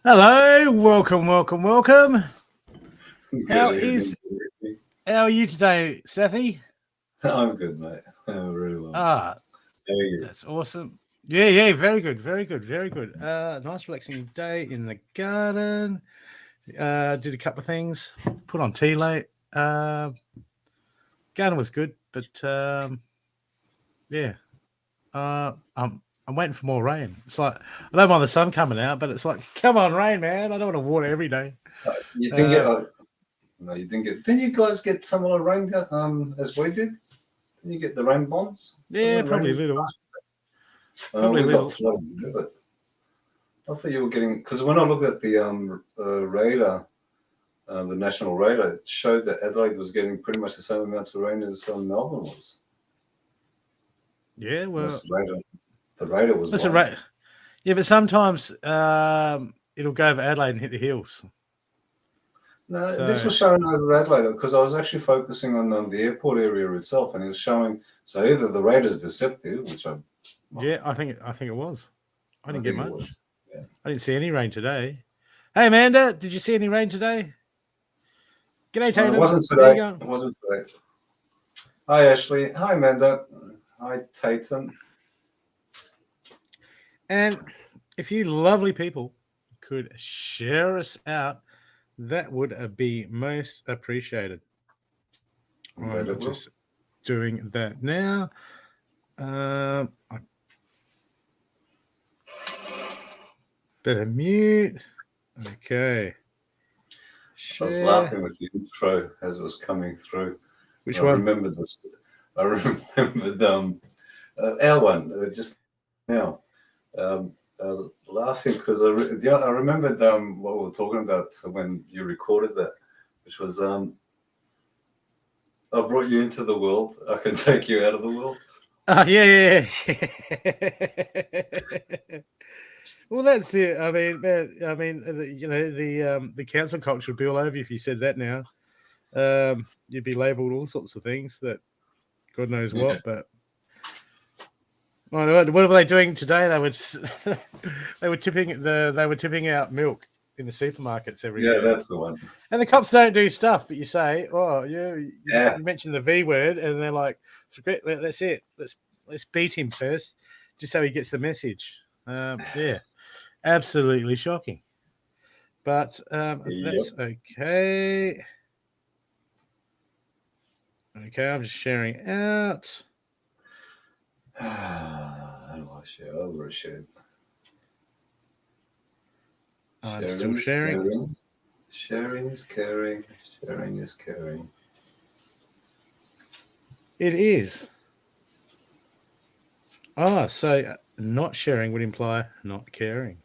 Hello, welcome. How are you today, Stathi? I'm good, mate. I'm really well. How are you? That's awesome. Yeah, very good. Nice relaxing day in the garden. Did a couple of things. Put on tea late. Garden was good, but yeah. I'm waiting for more rain. It's like I don't mind the sun coming out, but it's like, come on, rain, man! I don't want to water every day. You didn't get? No, you didn't get. Didn't you guys get some of the rain as we did? Didn't you get the rain bombs? Yeah, probably a little. We got flooded, but I thought you were getting, because when I looked at the radar, the national radar, it showed that Adelaide was getting pretty much the same amounts of rain as Melbourne was. Yeah, well, the radar was. That's right. Yeah, but sometimes it'll go over Adelaide and hit the hills. No, this was showing over Adelaide because I was actually focusing on the airport area itself, and it was showing. So either the radar's deceptive, which I. Yeah, I think it was. I didn't get much. Yeah. I didn't see any rain today. Hey, Amanda, did you see any rain today? G'day, Tatum. It wasn't today. Hi, Ashley. Hi, Amanda. Hi, Tatum. And if you lovely people could share us out, that would be most appreciated. I'm just doing that now. Better mute. Okay. Share. I was laughing with the intro as it was coming through. Which one? I remembered this. I remembered our one just now. I was laughing because I remembered what we were talking about when you recorded that, which was I brought you into the world. I can take you out of the world. Yeah. Well, that's it. I mean, the cancel culture would be all over you if you said that now. You'd be labelled all sorts of things that God knows what. But what were they doing today? They were tipping out milk in the supermarkets every day. Yeah, that's the one. And the cops don't do stuff, but you say, "Oh, you mentioned the V word," and they're like, "That's it. Let's beat him first, just so he gets the message." Yeah, absolutely shocking. But that's okay. Okay, I'm just sharing out. How do I share? Overshare. I'm still sharing. Sharing is caring. Sharing is caring. It is. So not sharing would imply not caring.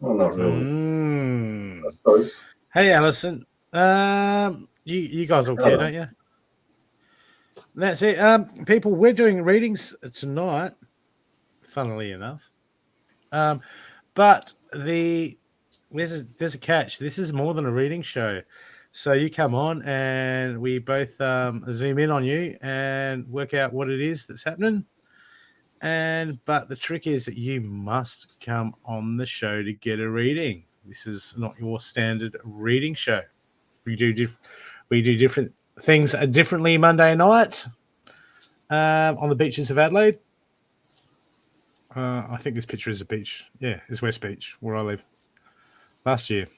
Well, not really. Rose. Hey, Alison. You guys all care, don't you? That's it. People, we're doing readings tonight, funnily enough. But there's a catch. This is more than a reading show. So you come on and we both zoom in on you and work out what it is that's happening. But the trick is that you must come on the show to get a reading. This is not your standard reading show. We do different things differently Monday night on the beaches of Adelaide. I think this picture is a beach. Yeah, it's West Beach, where I live. Last year.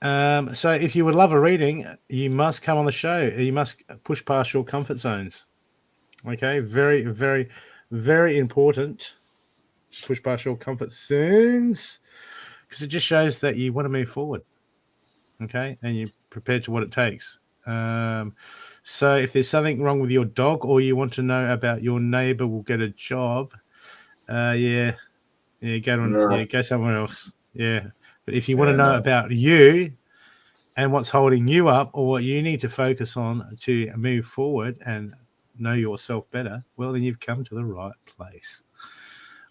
So if you would love a reading, you must come on the show. You must push past your comfort zones. Okay, very, very, very important. Push past your comfort zones because it just shows that you want to move forward. Okay, and you're prepared to what it takes. So if there's something wrong with your dog or you want to know about your neighbor will get a job, go somewhere else. Yeah. But if you want to know about you and what's holding you up or what you need to focus on to move forward and know yourself better, well, then you've come to the right place,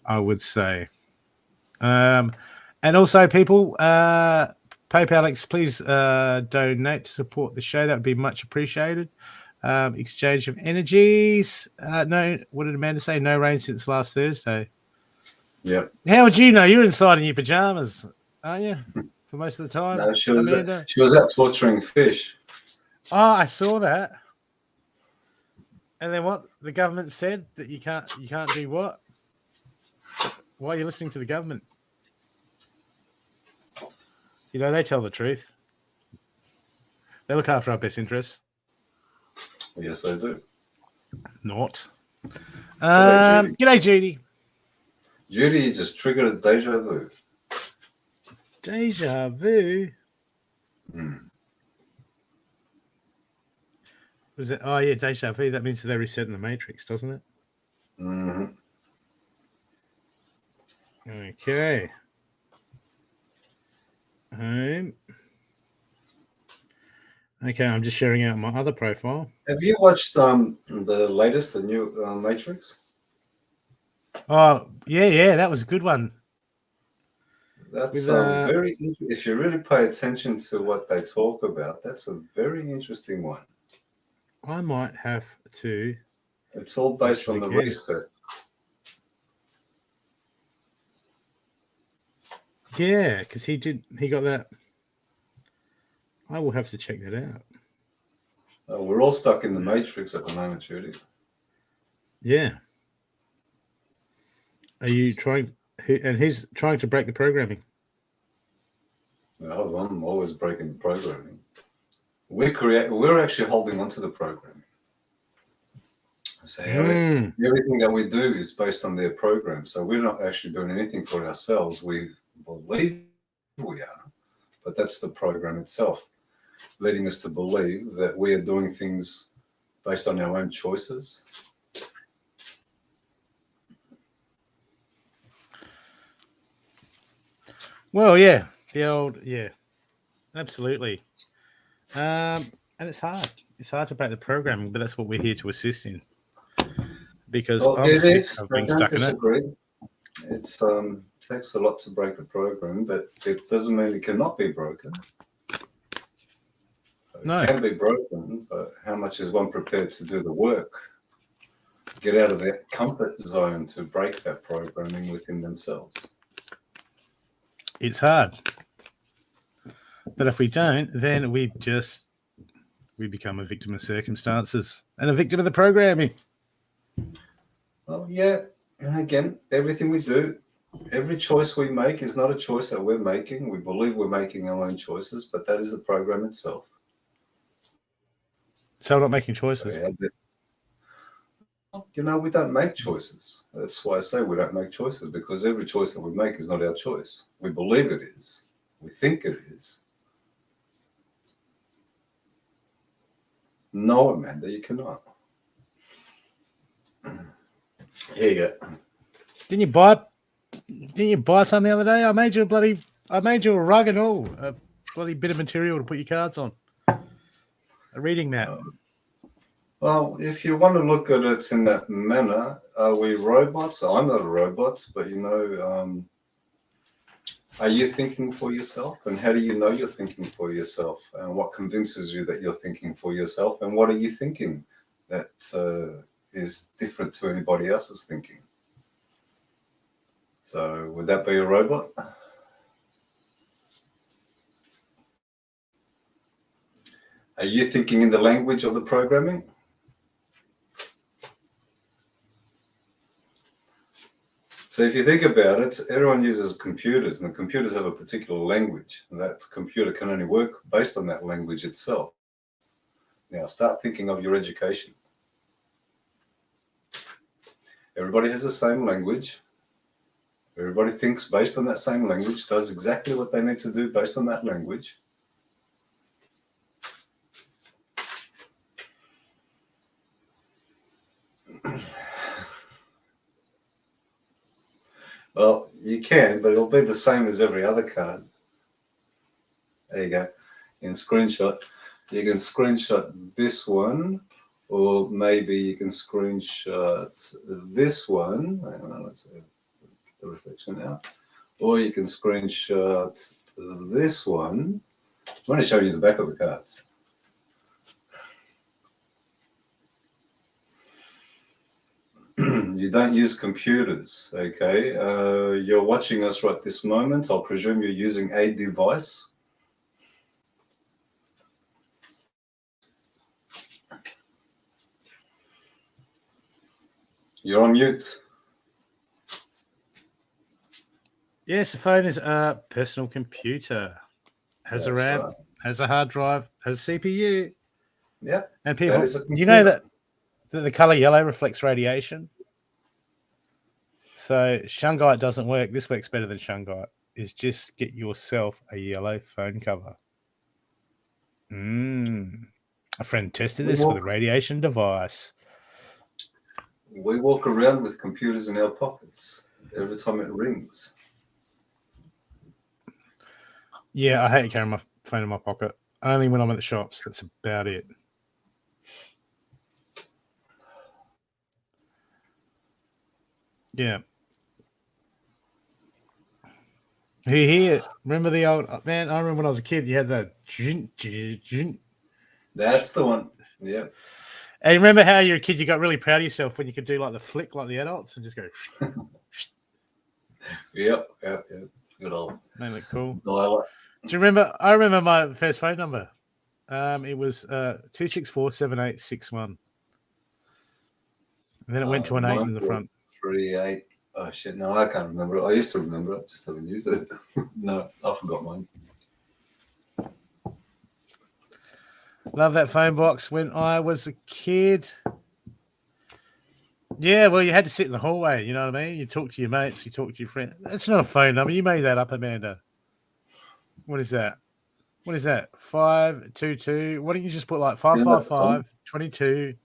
I would say. And also, people, PayPal, please donate to support the show. That would be much appreciated. Exchange of energies. No, what did Amanda say? No rain since last Thursday. Yeah. How would you know? You're inside in your pajamas, aren't you? For most of the time. No, she was out torturing fish. Oh, I saw that. And then what? The government said that you can't do what? Why are you listening to the government? You know, they tell the truth. They look after our best interests. Yes, they do. Not. G'day, Judy. Judy just triggered a deja vu. Deja vu? Was it? Oh, yeah, deja vu. That means they're resetting the matrix, doesn't it? Mm-hmm. Okay. Okay, I'm just sharing out my other profile. Have you watched the latest, the new Matrix? Oh, yeah, that was a good one. That's very. If you really pay attention to what they talk about, that's a very interesting one. I might have to. It's all based on the reset. Yeah, because he got that. I will have to check that out. We're all stuck in the Matrix at the moment, Judy. Yeah. Are you trying? And he's trying to break the programming. No, I'm always breaking the programming. We're actually holding on to the programming. So everything that we do is based on their program. So we're not actually doing anything for ourselves. We believe we are, but that's the program itself, leading us to believe that we are doing things based on our own choices. Well, yeah, absolutely. And it's hard. It's hard to break the programming, but that's what we're here to assist in. Because I'm sick of being stuck in it. It takes a lot to break the program, but it doesn't mean it cannot be broken. So it can be broken, but how much is one prepared to do the work? Get out of that comfort zone to break that programming within themselves. It's hard. But if we don't, then we become a victim of circumstances and a victim of the programming. Well, yeah. And again, everything we do, every choice we make is not a choice that we're making. We believe we're making our own choices, but that is the program itself. So we're not making choices. So, we don't make choices. That's why I say we don't make choices, because every choice that we make is not our choice. We believe it is. We think it is. No, Amanda, you cannot. Here you go. Didn't you buy something the other day? I made you a bloody I made you a rug and all, a bloody bit of material to put your cards on. A reading mat. Well, if you want to look at it in that manner, are we robots? I'm not a robot, but are you thinking for yourself? And how do you know you're thinking for yourself? And what convinces you that you're thinking for yourself? And what are you thinking that is different to anybody else's thinking? So would that be a robot? Are you thinking in the language of the programming? So if you think about it, everyone uses computers, and the computers have a particular language, and that computer can only work based on that language itself. Now start thinking of your education. Everybody has the same language. Everybody thinks based on that same language, does exactly what they need to do based on that language. Well, you can, but it'll be the same as every other card. There you go. In screenshot, you can screenshot this one, or maybe you can screenshot this one. Hang on, let's get the reflection out. Or you can screenshot this one. I'm going to show you the back of the cards. You don't use computers, okay? You're watching us right this moment. I'll presume you're using a device. You're on mute. Yes, the phone is a personal computer. Has a RAM, right. Has a hard drive, has a CPU. Yeah. And people, you know that the color yellow reflects radiation. So shungite doesn't work. This works better than shungite. Is just get yourself a yellow phone cover. A friend tested this with a radiation device. We walk around with computers in our pockets every time it rings. Yeah, I hate carrying my phone in my pocket. Only when I'm at the shops. That's about it. Yeah. Here, remember the old man? I remember when I was a kid, you had that. That's the one. Yeah. And you remember how you're a kid, you got really proud of yourself when you could do like the flick like the adults and just go. Yep. Good old. Made it cool. Do you remember? I remember my first phone number. It was 264-7861. And then it went to an 8 in the front. 38. Oh shit! No, I can't remember it. I used to remember it, just haven't used it. No, I forgot mine. Love that phone box when I was a kid. Yeah, well, you had to sit in the hallway. You know what I mean? You talk to your mates. You talk to your friends. That's not a phone number. You made that up, Amanda. What is that? 522. Why don't you just put like 555 22?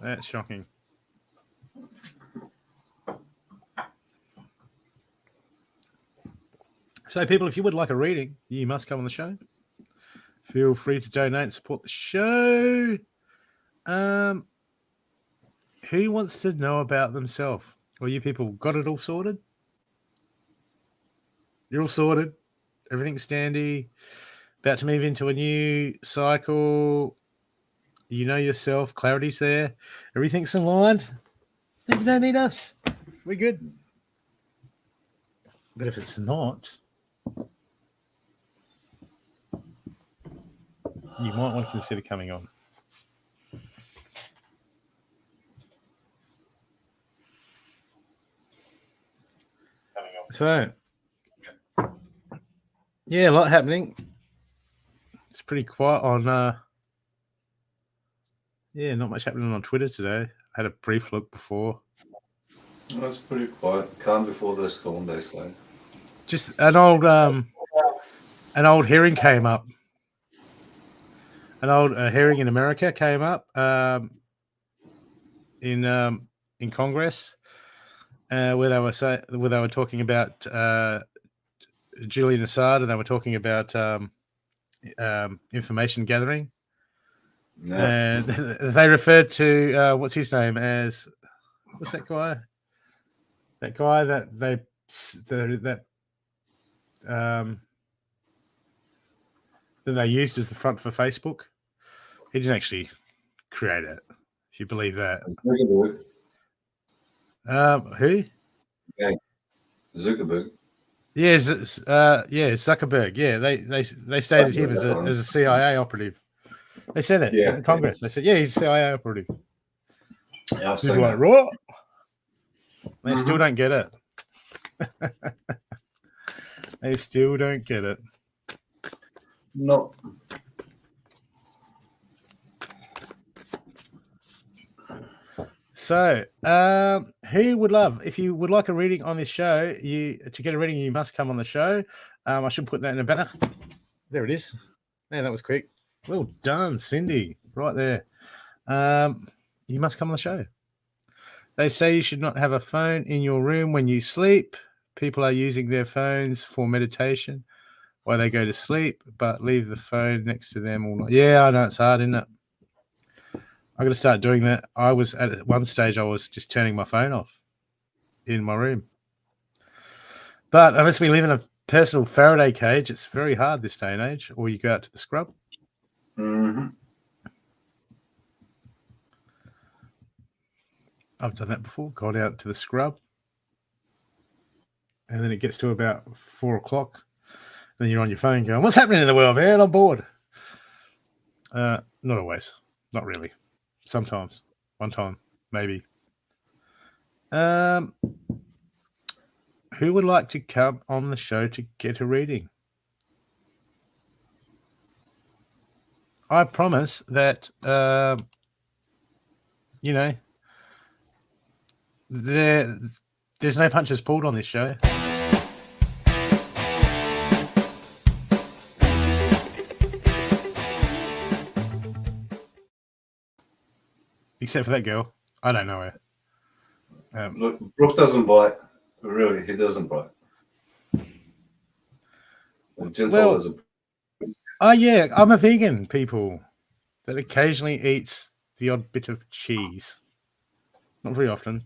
That's shocking. So, people, if you would like a reading, you must come on the show. Feel free to donate and support the show. Who wants to know about themselves? Well, you people got it all sorted? You're all sorted. Everything's standy. About to move into a new cycle. You know yourself. Clarity's there. Everything's aligned. Then you don't need us. We're good. But if it's not, you might want to consider coming on. So, yeah, a lot happening. It's pretty quiet on, not much happening on Twitter today. I had a brief look before. That's pretty quiet. Calm before the storm, they say. Just an old hearing came up. An old hearing in America came up in Congress, where they were talking about Julian Assange, and they were talking about information gathering. No. And they referred to what's his name as what's that guy? That guy that that they used as the front for Facebook. He didn't actually create it. If you believe that. Who? Yeah, Zuckerberg. Yeah, Zuckerberg. Yeah, they stated him as a CIA operative. They said it in Congress. They said, yeah, he's a CIA operative. Yeah, I've seen like, raw. They still don't get it. They still don't get it. No. So, who would love, if you would like a reading on this show, to get a reading, you must come on the show. I should put that in a banner. There it is. Man, that was quick. Well done, Cindy. Right there. You must come on the show. They say you should not have a phone in your room when you sleep. People are using their phones for meditation while they go to sleep, but leave the phone next to them all night. Yeah, I know it's hard, isn't it? I'm going to start doing that. I was at one stage, I was just turning my phone off in my room. But unless we live in a personal Faraday cage, it's very hard this day and age, or you go out to the scrub. Mm-hmm. I've done that before, gone out to the scrub. And then it gets to about 4 o'clock. And then you're on your phone going, what's happening in the world, man? I'm bored. Not always. Not really. Sometimes. One time, maybe. Who would like to come on the show to get a reading? I promise that, there's no punches pulled on this show. Except for that girl. I don't know her. Look, Brooke doesn't bite. Really, he doesn't bite. Gentle as a... Oh, yeah. I'm a vegan, people, that occasionally eats the odd bit of cheese. Not very often.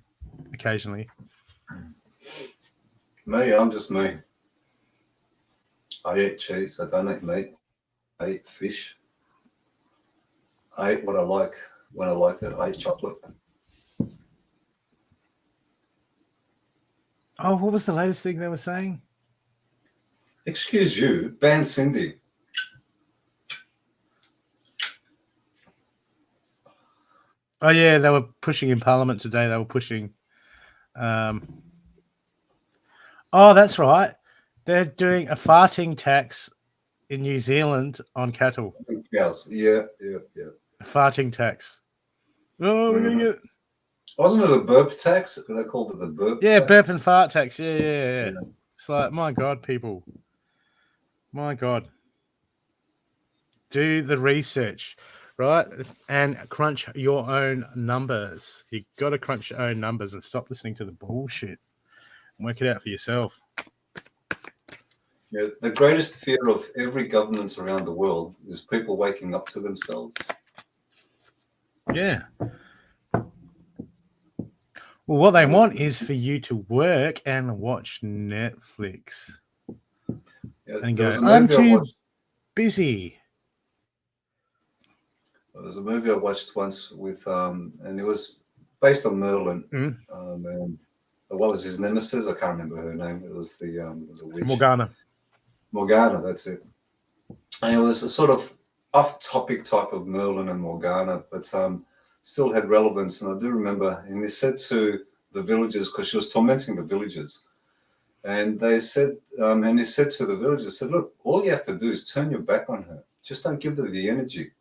Occasionally. Me, I'm just me. I eat cheese. I don't eat meat. I eat fish. I eat what I like when I like it. I eat chocolate. Oh, what was the latest thing they were saying? Excuse you, ban Cindy. Oh, yeah, they were pushing in Parliament today. They were pushing... Oh, that's right. They're doing a farting tax in New Zealand on cattle. Cows. Yeah. A farting tax. Oh, we're going to get... Wasn't it a burp tax? They called it the burp tax. Yeah, burp and fart tax. Yeah. It's like, my God, people. My God. Do the research, right? And crunch your own numbers. You got to crunch your own numbers and stop listening to the bullshit. Work it out for yourself. Yeah, the greatest fear of every government around the world is people waking up to themselves. Yeah. Well, what they want is for you to work and watch Netflix. Yeah, and go, I'm too busy. There's a movie I watched once with, and it was based on Merlin. And what was his nemesis? I can't remember her name. It was the witch. Morgana, that's it. And it was a sort of off-topic type of Merlin and Morgana, but still had relevance. And I do remember, and he said to the villagers, because she was tormenting the villagers, and they said, and he said to the villagers, said, look, all you have to do is turn your back on her. Just don't give her the energy.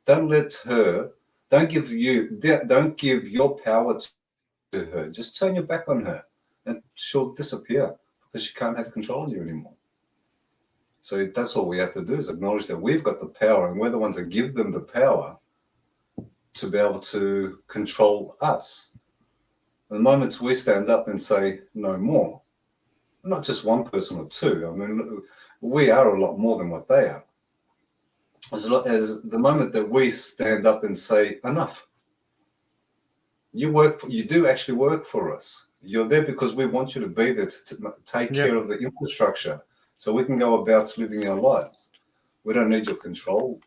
Don't let her, don't give your power to her. Just turn your back on her and she'll disappear because she can't have control of you anymore. So that's all we have to do is acknowledge that we've got the power and we're the ones that give them the power to be able to control us. the moment we stand up and say no more, not just one person or two, I mean, we are a lot more than what they are. As the moment that we stand up and say enough, you do actually work for us. You're there because we want you to be there to take care of the infrastructure so we can go about living our lives. We don't need your control.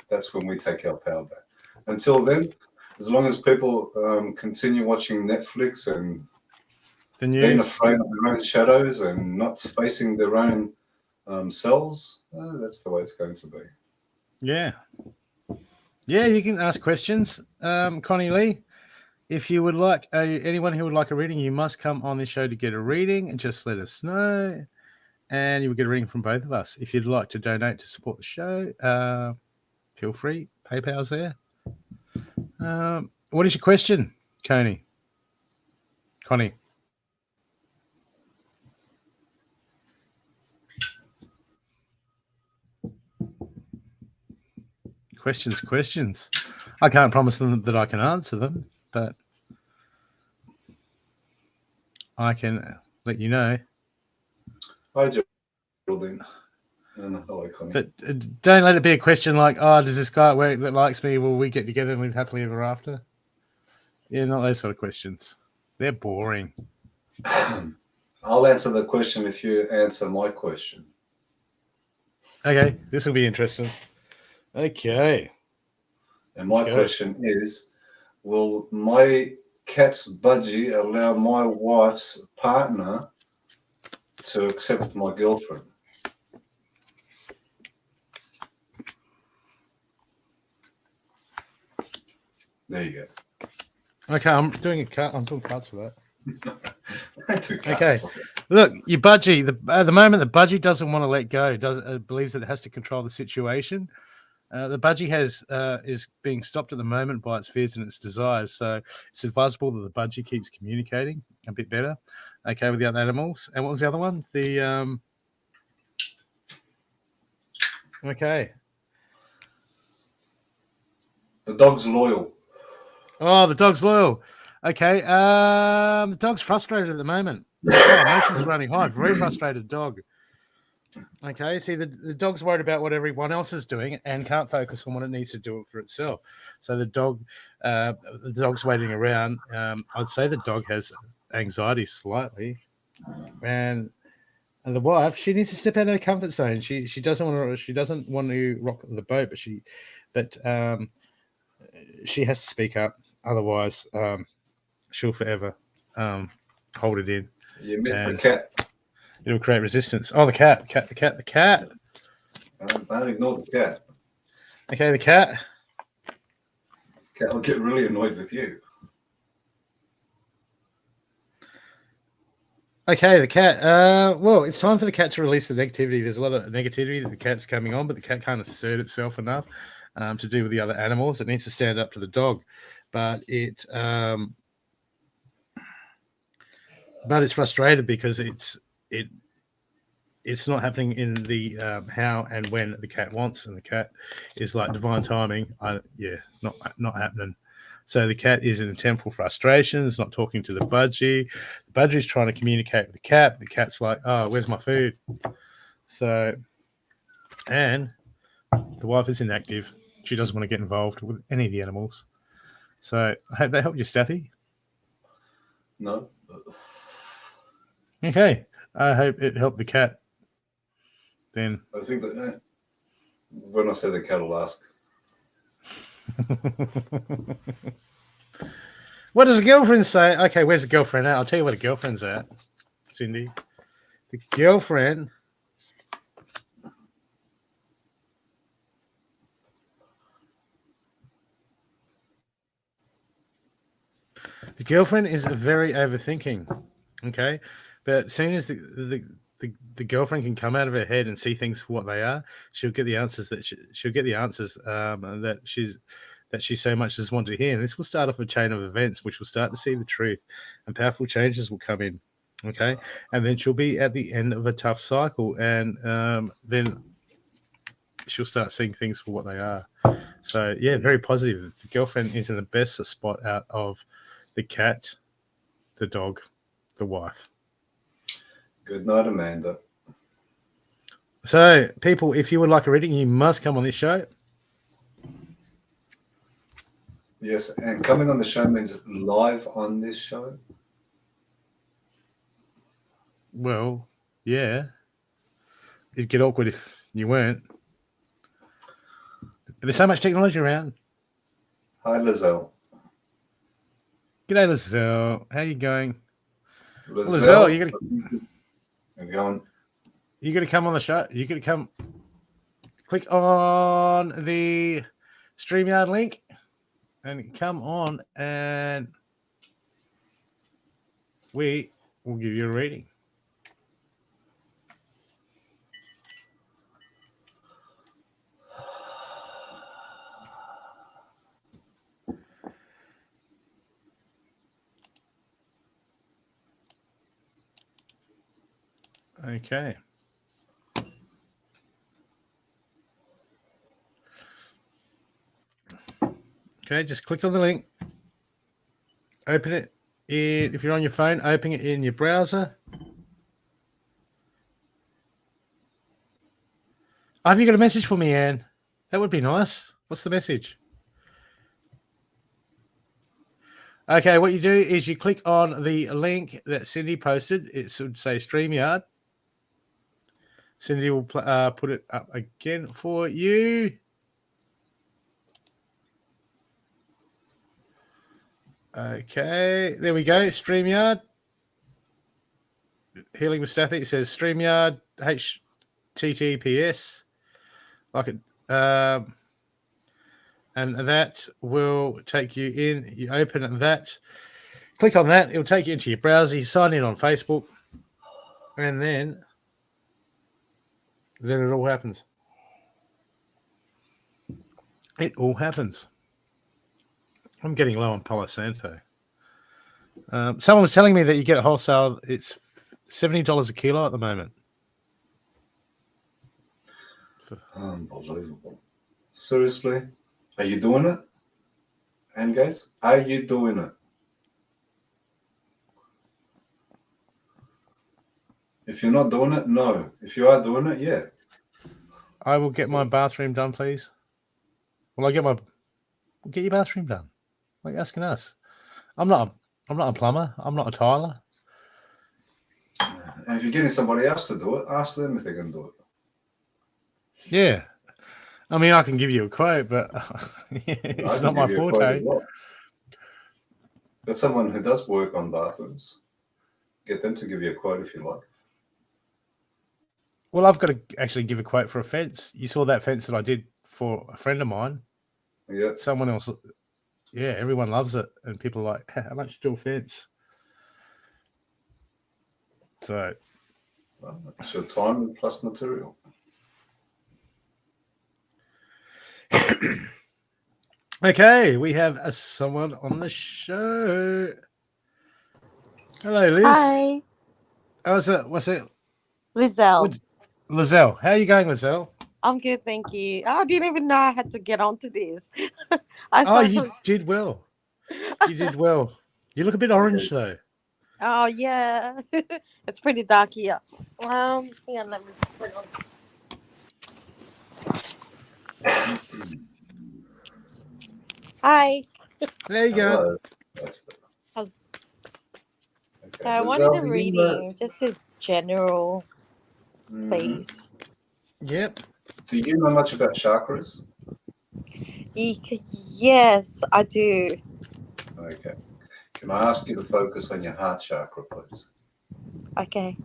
That's when we take our power back. Until then, as long as people continue watching Netflix and being afraid of their own shadows and not facing their own selves, that's the way it's going to be. Yeah. Yeah, you can ask questions. Connie Lee, if you would like anyone who would like a reading, you must come on this show to get a reading and just let us know. And you will get a reading from both of us. If you'd like to donate to support the show, feel free. PayPal's there. What is your question, Connie? Questions. I can't promise them that I can answer them, but I can let you know. Hi, Geraldine. Hello, Connie. But don't let it be a question like, oh, does this guy at work that likes me, will we get together and live happily ever after? Yeah, not those sort of questions. They're boring. I'll answer the question if you answer my question. Okay, this will be interesting. Okay. And my question is, will my cat's budgie allow my wife's partner to accept my girlfriend? There you go. Okay, I'm doing cards for that. Okay. Look, your budgie. At the moment, the budgie doesn't want to let go. Believes that it has to control the situation. The budgie is being stopped at the moment by its fears and its desires. So it's advisable that the budgie keeps communicating a bit better. Okay, with the other animals. And what was the other one? Okay. The dog's loyal. Oh, the dog's loyal. Okay. The dog's frustrated at the moment. Emotions running high. Very frustrated dog. Okay. See, the dog's worried about what everyone else is doing and can't focus on what it needs to do for itself. So the dog's waiting around. I'd say the dog has anxiety slightly, and the wife, she needs to step out of her comfort zone. She doesn't want to rock the boat, but she has to speak up. Otherwise, she'll forever hold it in. You missed the cat. It'll create resistance. Oh, the cat. Don't ignore the cat. Okay, the cat. Cat will get really annoyed with you. Okay, the cat. Well, it's time for the cat to release the negativity. There's a lot of negativity that the cat's coming on, but the cat can't assert itself enough to do with the other animals. It needs to stand up to the dog, but it's frustrated because it's not happening in the how and when the cat wants, and the cat is like divine timing. Not happening. So the cat is in temporal frustrations, not talking to the budgie. The budgie's trying to communicate with the cat. The cat's like, oh, where's my food? So, and the wife is inactive. She doesn't want to get involved with any of the animals. So I hope that helped you, Stathi. No. Okay. I hope it helped the cat. Then I think that when I say the cat will ask. What does the girlfriend say? Okay, where's the girlfriend at? I'll tell you where the girlfriend's at, Cindy. The girlfriend. The girlfriend is very overthinking. Okay, but as soon as the girlfriend can come out of her head and see things for what they are, she'll get the answers that she so much doesn't want to hear. And this will start off a chain of events which will start to see the truth, and powerful changes will come in. Okay, and then she'll be at the end of a tough cycle, and then she'll start seeing things for what they are. So yeah, very positive. The girlfriend is in the best spot out of the cat, the dog, the wife. Good night, Amanda. So, people, if you would like a reading, you must come on this show. Yes, and coming on the show means live on this show. Well, yeah. It'd get awkward if you weren't. But there's so much technology around. Hi, Lizelle. G'day, Lizelle. How you going? Lizelle, you gotta come on the show. You gotta come. Click on the StreamYard link and come on, and we will give you a reading. Okay. Okay, just click on the link. Open it. If you're on your phone, open it in your browser. Have you got a message for me, Anne? That would be nice. What's the message? Okay, what you do is you click on the link that Cindy posted. It should say StreamYard. Cindy will put it up again for you. Okay, there we go. StreamYard. Healing with Stathi. It says StreamYard HTTPS. Like it. And that will take you in. You open that. Click on that. It'll take you into your browser. You sign in on Facebook. And then it all happens. It all happens. I'm getting low on Palo Santo. Someone was telling me that you get a wholesale. It's $70 a kilo at the moment. Unbelievable. Seriously? Are you doing it? And guys, are you doing it? If you're not doing it, no. If you are doing it, yeah. I will get my bathroom done, please. Will I get your bathroom done? What are you asking us? I'm not a plumber. I'm not a tiler. And if you're getting somebody else to do it, ask them if they can do it. Yeah. I mean, I can give you a quote, but it's not my forte. But someone who does work on bathrooms, get them to give you a quote if you like. Well, I've got to actually give a quote for a fence. You saw that fence that I did for a friend of mine. Yeah. Someone else. Yeah, everyone loves it. And people are like, how much do a fence? So. Well, it's your time plus material. Okay, we have someone on the show. Hello, Liz. Hi. What's it? Lizelle. Lizelle. How are you going, Lizelle? I'm good, thank you. I didn't even know I had to get onto this. You did well. You did well. You look a bit orange, though. Oh, yeah. It's pretty dark here. Yeah, let me put on. Hi. There you go. That's good. Okay, so I wanted a reading, just a general, please. Yep. Do you know much about chakras? Yes, I do. Okay. Can I ask you to focus on your heart chakra, please? Okay.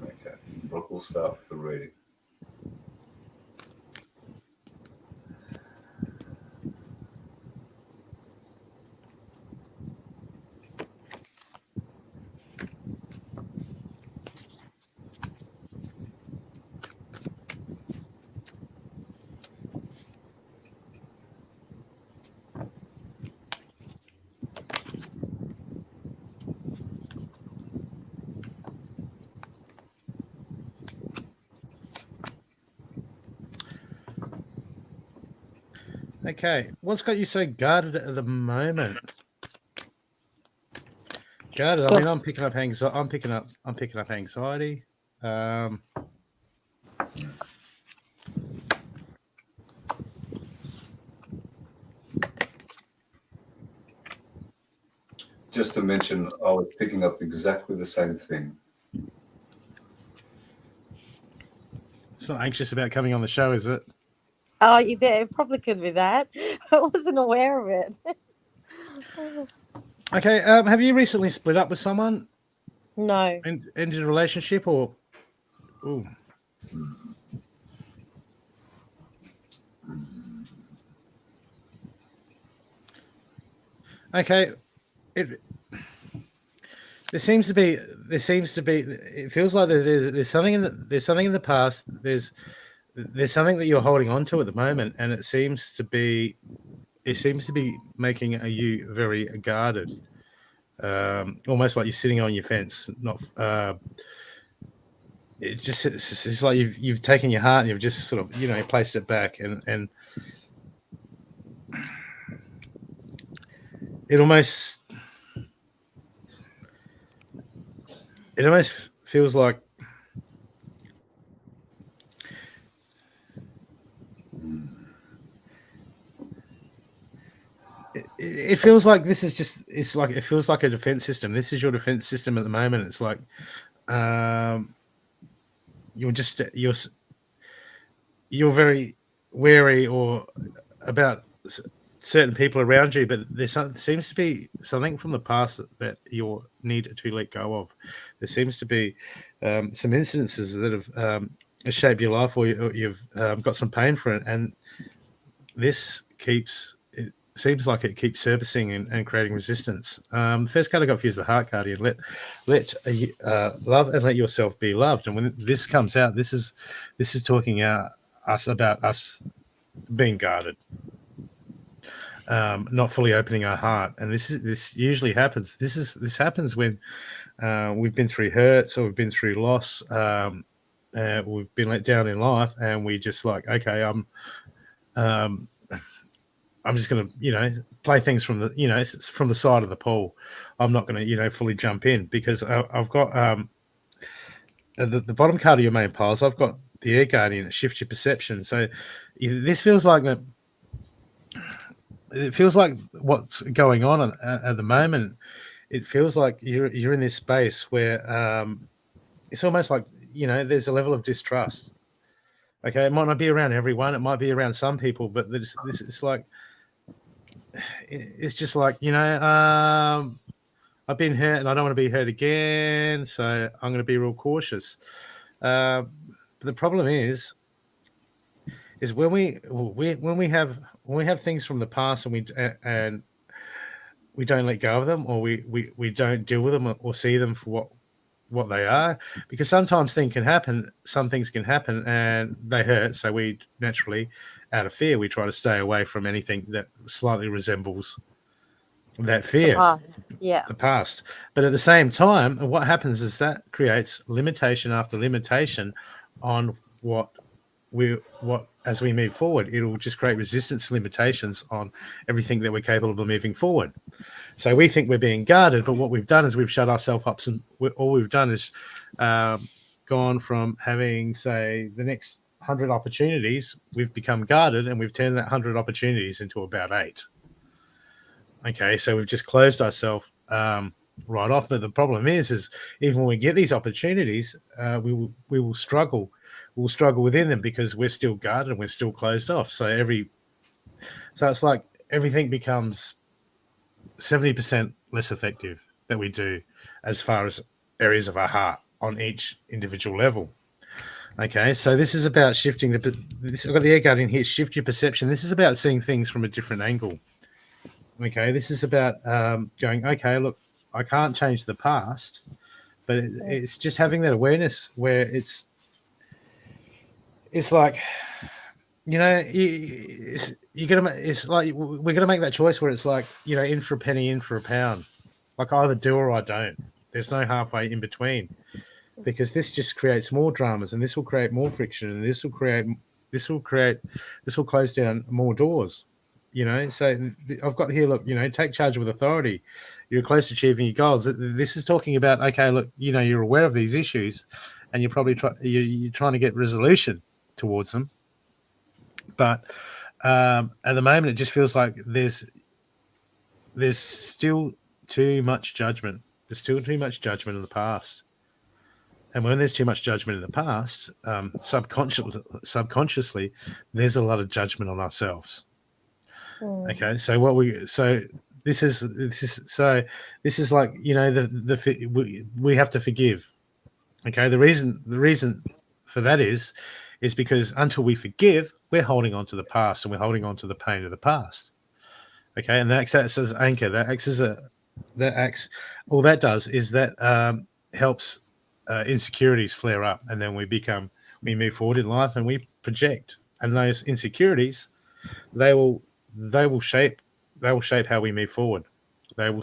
Okay. Brooke will start with the reading. Okay. What's got you so guarded at the moment? Guarded. I mean, I'm picking up anxiety. I'm picking up anxiety. Just to mention, I was picking up exactly the same thing. It's not anxious about coming on the show, is it? Oh, you did. It probably could be that. I wasn't aware of it. Okay. Have you recently split up with someone? No. Ended a relationship or? Ooh. Okay. There seems to be. It feels like there's something in the past. There's something that you're holding on to at the moment, and it seems to be making you very guarded, almost like you're sitting on your fence. Not. It's like you've taken your heart and you've just sort of placed it back, and it almost feels like it feels like this is just it feels like a defense system. This is your defense system at the moment. It's like you're very wary or about certain people around you, but there seems to be something from the past that you need to let go of. There seems to be some incidences that have shaped your life, or you've got some pain for it, and this seems like it keeps surfacing and creating resistance. The first card I got for you is the Heart Guardian. Let love and let yourself be loved. And when this comes out, this is talking about us being guarded, not fully opening our heart. And this usually happens. This happens when we've been through hurts or we've been through loss. We've been let down in life, and we just like, okay, I'm just going to, play things from the, from the side of the pool. I'm not going to, fully jump in because I've got the bottom card of your main piles. I've got the Air Guardian. It shifts your perception. So this feels like that. It feels like what's going on at the moment. It feels like you're in this space where it's almost like there's a level of distrust. Okay, it might not be around everyone. It might be around some people, but this it's like. It's just like I've been hurt and I don't want to be hurt again, so I'm going to be real cautious. But the problem is when we have things from the past and we don't let go of them, or we don't deal with them or see them for what they are, because sometimes some things can happen and they hurt, so we naturally, out of fear, we try to stay away from anything that slightly resembles that fear, the past. But at the same time, what happens is that creates limitation after limitation on as we move forward. It'll just create resistance limitations on everything that we're capable of moving forward. So we think we're being guarded, but what we've done is we've shut ourselves up. All we've done is gone from having, say, the next 100 opportunities, we've become guarded, and we've turned that 100 opportunities into about 8. Okay, so we've just closed ourselves right off. But the problem is even when we get these opportunities, we will struggle. We'll struggle within them because we're still guarded and we're still closed off. So it's like everything becomes 70% less effective that we do as far as areas of our heart on each individual level. Okay, so this is about shifting I've got the Air Guardian here. Shift your perception. This is about seeing things from a different angle. Okay, this is about going, okay, look, I can't change the past, but it's just having that awareness where it's like, it's like we're gonna make that choice where it's like, in for a penny, in for a pound. Like I either do or I don't. There's no halfway in between, because this just creates more dramas, and this will create more friction, and this will close down more doors. You know, so I've got here, look, you know, take charge with authority. You're close to achieving your goals. This is talking about, okay, look, you know, you're aware of these issues and you're probably you're trying to get resolution towards them. But at the moment, it just feels like there's still too much judgment. There's still too much judgment in the past. And when there's too much judgment in the past, subconsciously, there's a lot of judgment on ourselves. Okay, so this is like, you know, we have to forgive. Okay, the reason for that is because until we forgive, we're holding on to the past and we're holding on to the pain of the past. Okay, and that acts as anchor. All that does is that helps insecurities flare up, and then we move forward in life and we project. And those insecurities, they will shape how we move forward. They will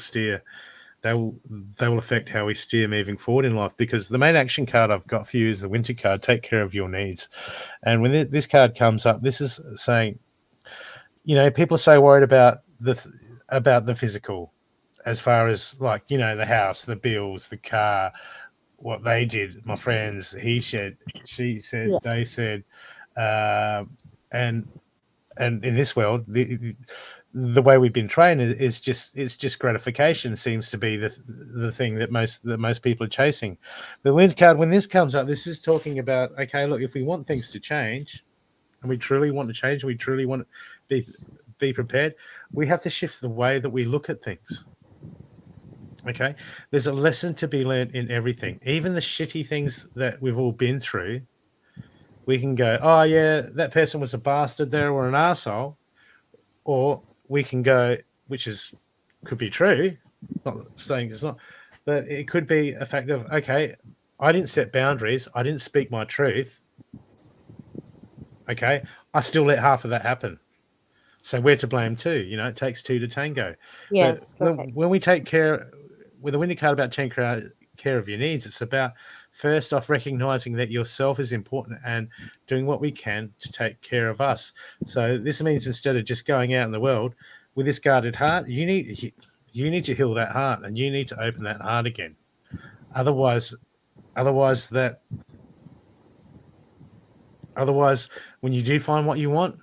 affect how we steer moving forward in life, because the main action card I've got for you is the Winter card, take care of your needs. And when this card comes up, this is saying, you know, people are so worried about the physical, as far as, like, you know, the house, the bills, the car, what they did, my friends, he said, she said, they said, and in this world, the way we've been trained is just gratification seems to be the thing that most people are chasing. The Wind card, when this comes up, this is talking about, okay, look, if we want things to change, and we truly want to change, we truly want to be prepared, we have to shift the way that we look at things. Okay, there's a lesson to be learned in everything, even the shitty things that we've all been through. We can go, oh yeah, that person was a bastard there, or an arsehole. Or we can go, could be true, not saying it's not, but it could be a fact of, okay, I didn't set boundaries, I didn't speak my truth. Okay, I still let half of that happen. So we're to blame too. You know, it takes two to tango. Yes. When we take care, with a Winter card about taking care of your needs, it's about, first off, recognizing that yourself is important and doing what we can to take care of us. So this means, instead of just going out in the world with this guarded heart, you need to heal that heart, and you need to open that heart again. Otherwise, when you do find what you want,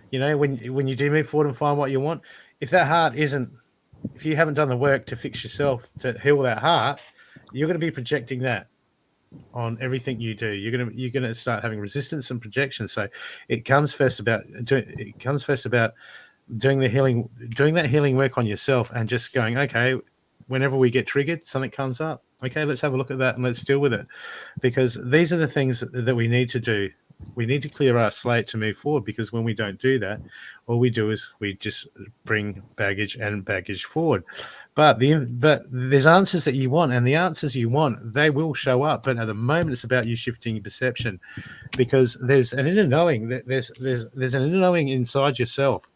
you know, when you do move forward and find what you want, if you haven't done the work to fix yourself, to heal that heart, you're going to be projecting that on everything you do. You're going to start having resistance and projection. So it comes first about doing that healing work on yourself, and just going, okay, whenever we get triggered, something comes up. Okay, let's have a look at that and let's deal with it, because these are the things that we need to do. We need to clear our slate to move forward, because when we don't do that, all we do is we just bring baggage forward. But there's answers that you want, and the answers you want, they will show up. But at the moment, it's about you shifting your perception, because there's an inner knowing. There's an inner knowing inside yourself.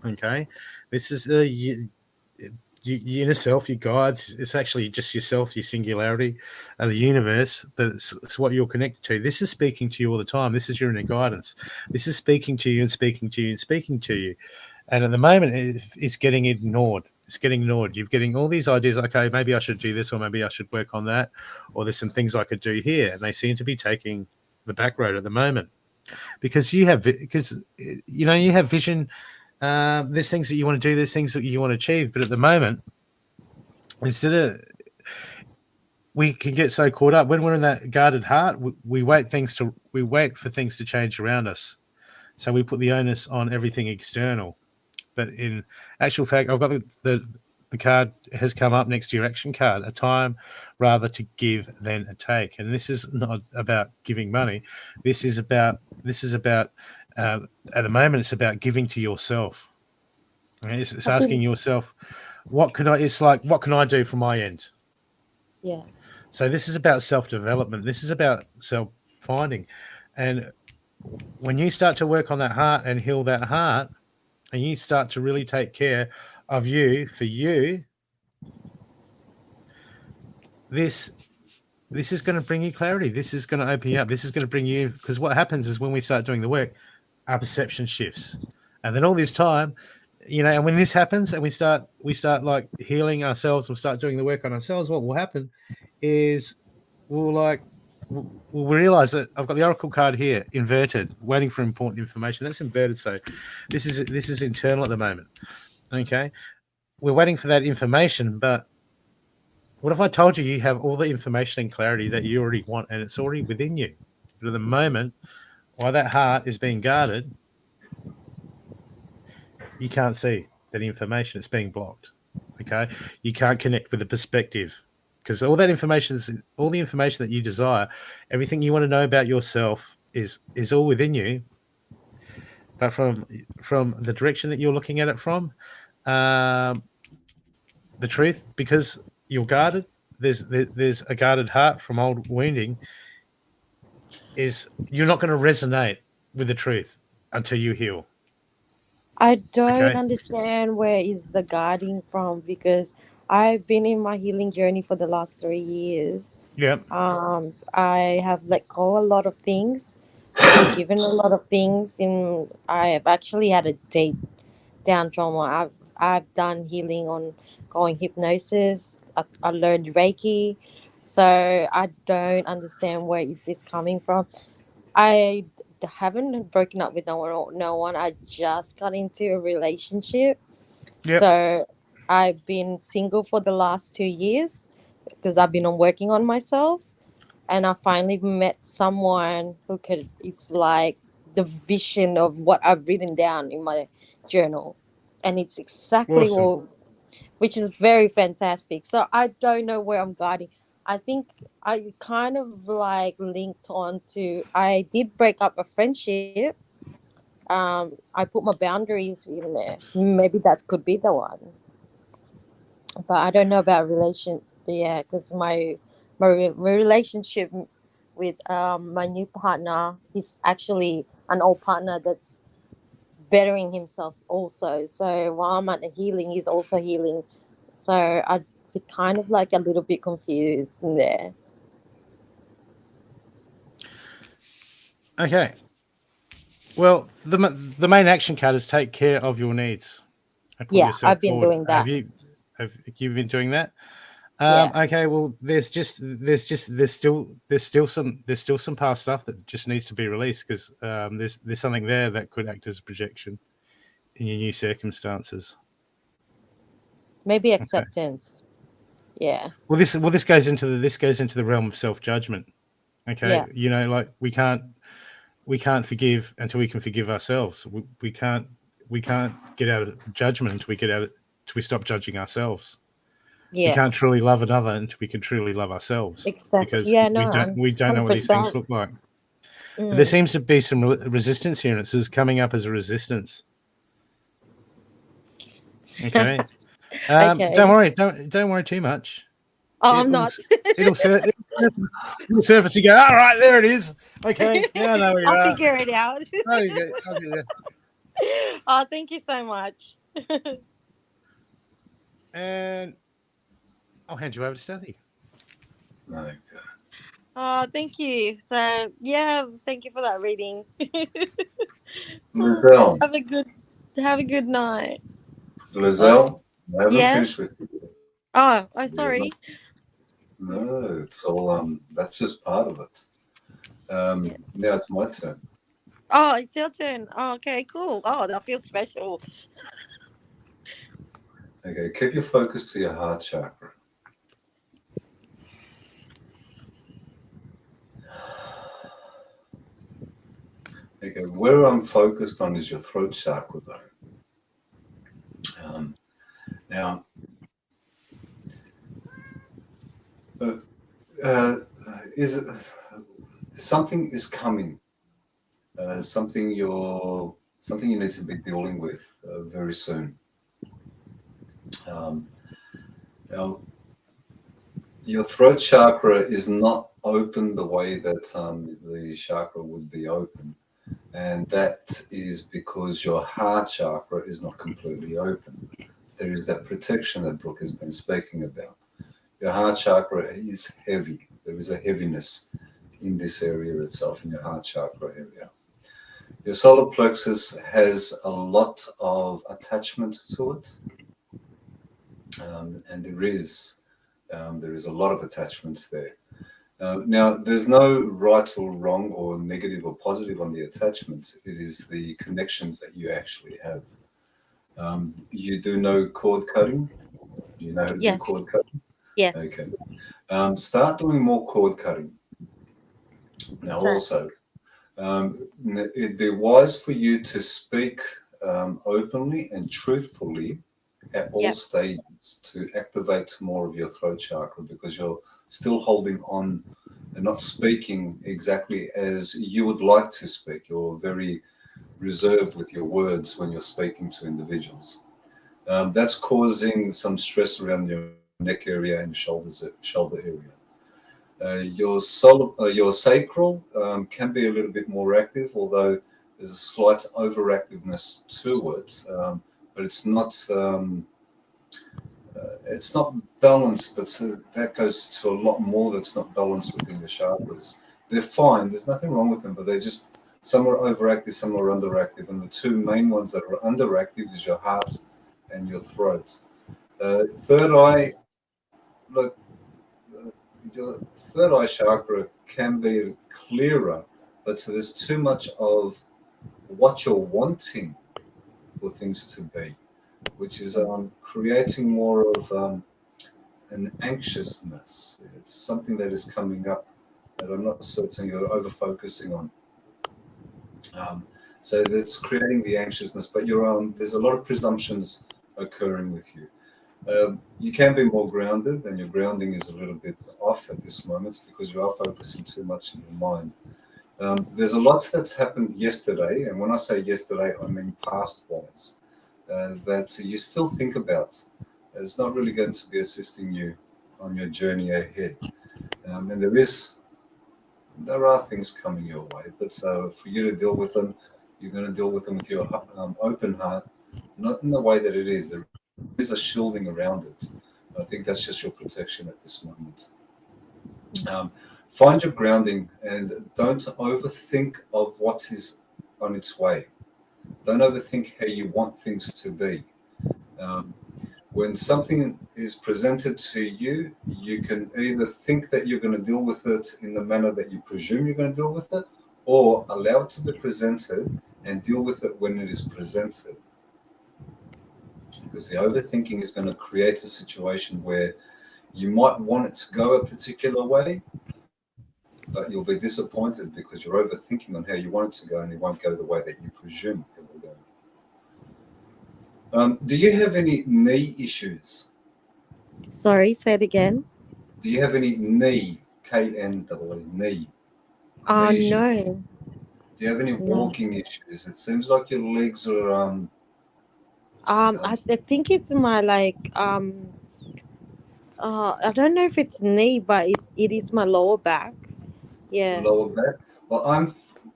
Okay, this is your inner self, your guides. It's actually just yourself, your singularity, the universe, but it's what you're connected to. This is speaking to you all the time. This is your inner guidance. This is speaking to you and speaking to you and speaking to you. And at the moment, it's getting ignored. It's getting ignored. You're getting all these ideas, okay, maybe I should do this, or maybe I should work on that, or there's some things I could do here. And they seem to be taking the back road at the moment, because you have vision. There's things that you want to do, there's things that you want to achieve, but at the moment, we can get so caught up when we're in that guarded heart. We wait for things to change around us, so we put the onus on everything external. But in actual fact, I've got the card has come up next to your action card, a time rather to give than a take. And this is not about giving money. This is about at the moment, it's about giving to yourself. It's asking yourself, what can I do from my end? Yeah. So this is about self-development. This is about self-finding. And when you start to work on that heart and heal that heart, and you start to really take care of you for you, this is going to bring you clarity. This is going to open you up. This is going to bring you, because what happens is when we start doing the work, our perception shifts. And then all this time, and when this happens and we start like healing ourselves, we'll start doing the work on ourselves, what will happen is we'll realize that I've got the oracle card here inverted, waiting for important information. That's inverted, so this is internal at the moment. Okay, we're waiting for that information, but what if I told you you have all the information and clarity that you already want, and it's already within you? But at the moment, while that heart is being guarded, you can't see that information. It's being blocked. Okay, you can't connect with the perspective, because all the information that you desire, everything you want to know about yourself is all within you. But from the direction that you're looking at it from, the truth, because you're guarded, there's a guarded heart from old wounding, is you're not going to resonate with the truth until you heal. I don't Okay. understand where is the guarding from, because I've been in my healing journey for the last 3 years. Yeah. I have let go a lot of things, forgiven a lot of things, and I have actually had a deep down trauma. I've done healing on going hypnosis. I learned Reiki, so I don't understand where is this coming from. Haven't broken up with no one. I just got into a relationship. Yep. So I've been single for the last 2 years because I've been working on myself. And I finally met someone who it's like the vision of what I've written down in my journal. And it's exactly Awesome. which is very fantastic. So I don't know where I'm guiding. I think I kind of like linked on to, I did break up a friendship. I put my boundaries in there. Maybe that could be the one. But I don't know about relation. Yeah, because my relationship with my new partner, he's actually an old partner that's bettering himself also. So while I'm at the healing, he's also healing. So I feel kind of like a little bit confused in there. Okay. Well, the main action card is take care of your needs and put Yeah, yourself I've been forward. doing that. Have you been doing that? Yeah. Okay. Well, there's still some past stuff that just needs to be released, because there's something there that could act as a projection in your new circumstances. Maybe acceptance. Okay. Yeah. Well, this goes into the realm of self-judgment. Okay. Yeah. Like we can't forgive until we can forgive ourselves. We can't get out of judgment until we stop judging ourselves. Yeah. We can't truly love another until we can truly love ourselves. Exactly. Because Yeah. No. we don't know what these things look like. But there seems to be some resistance here, and it says coming up as a resistance. Okay. Okay. Don't worry too much. Oh, I'm not. It'll surface. You go, all right, there it is. Okay, yeah, I know where you I'll are. figure it out. Oh, you go. Okay, yeah. Oh, thank you so much. And I'll hand you over to Stathi. Okay. Oh, thank you. So yeah, thank you for that reading. Lizelle. Have a good night. Lizelle, I haven't yes? finished with you. Oh, sorry. No, it's all that's just part of it. Now it's my turn. Oh, it's your turn. Oh, okay, cool. Oh, that feels special. Okay, keep your focus to your heart chakra. Okay, where I'm focused on is your throat chakra, though. Now, something is coming. Something you need to be dealing with very soon. Now, your throat chakra is not open the way that the chakra would be open. And that is because your heart chakra is not completely open. There is that protection that Brooke has been speaking about. Your heart chakra is heavy. There is a heaviness in this area itself, in your heart chakra area. Your solar plexus has a lot of attachment to it, and there is a lot of attachments there. Now, there's no right or wrong or negative or positive on the attachments. It is the connections that you actually have. You do know cord cutting? You know how to do cord Yes. cutting? Okay. Yes. Start doing more cord cutting. Now, So, also, it'd be wise for you to speak openly and truthfully at all yep. stages to activate more of your throat chakra, because you're still holding on and not speaking exactly as you would like to speak. You're very reserved with your words when you're speaking to individuals. That's causing some stress around your neck area and shoulder area. Your sacral can be a little bit more active, although there's a slight overactiveness to it, but it's not balanced. But that goes to a lot more that's not balanced within the chakras. They're fine. There's nothing wrong with them, but they just, some are overactive, some are underactive, and the two main ones that are underactive is your heart and your throat. Third eye, look, your third eye chakra can be clearer, but there's too much of what you're wanting for things to be, which is creating more of an anxiousness. It's something that is coming up that I'm not certain you're over focusing on. So that's creating the anxiousness, but there's a lot of presumptions occurring with you. You can be more grounded, and your grounding is a little bit off at this moment because you are focusing too much in your mind. There's a lot that's happened yesterday, and when I say yesterday, I mean past-wise, that you still think about. It's not really going to be assisting you on your journey ahead. And there are things coming your way, but for you to deal with them, you're going to deal with them with your open heart, not in the way that it is. There is a shielding around it. I think that's just your protection at this moment. Find your grounding and don't overthink of what is on its way. Don't overthink how you want things to be. When something is presented to you, you can either think that you're going to deal with it in the manner that you presume you're going to deal with it, or allow it to be presented and deal with it when it is presented. Because the overthinking is going to create a situation where you might want it to go a particular way, but you'll be disappointed because you're overthinking on how you want it to go, and it won't go the way that you presume it will go. Do you have any knee issues? Sorry, say it again. Do you have any knee, K-N-E-E, knee issues? No. Do you have any No. walking issues? It seems like your legs are I think it's my I don't know if it's knee, but it is my lower back. Yeah. lower back. Well,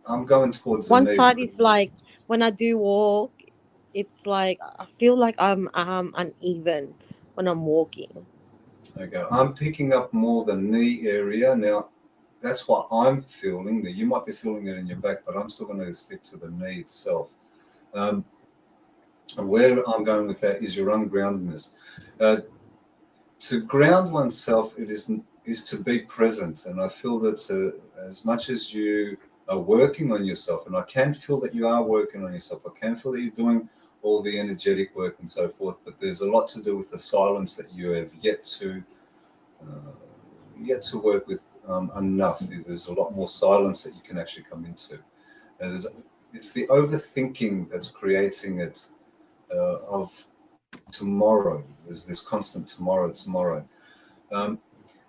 I'm going towards the One knee side because is like when I do walk, it's like I feel like I'm uneven when I'm walking. okay, I'm picking up more the knee area now. That's what I'm feeling. That you might be feeling it in your back, but I'm still going to stick to the knee itself. Where I'm going with that is your ungroundedness. To ground oneself, it is to be present, and I feel that as much as you are working on yourself, and I can feel that you are working on yourself, I can feel that you're doing all the energetic work and so forth, but there's a lot to do with the silence that you have yet to work with enough. There's a lot more silence that you can actually come into. It's the overthinking that's creating it of tomorrow. There's this constant tomorrow.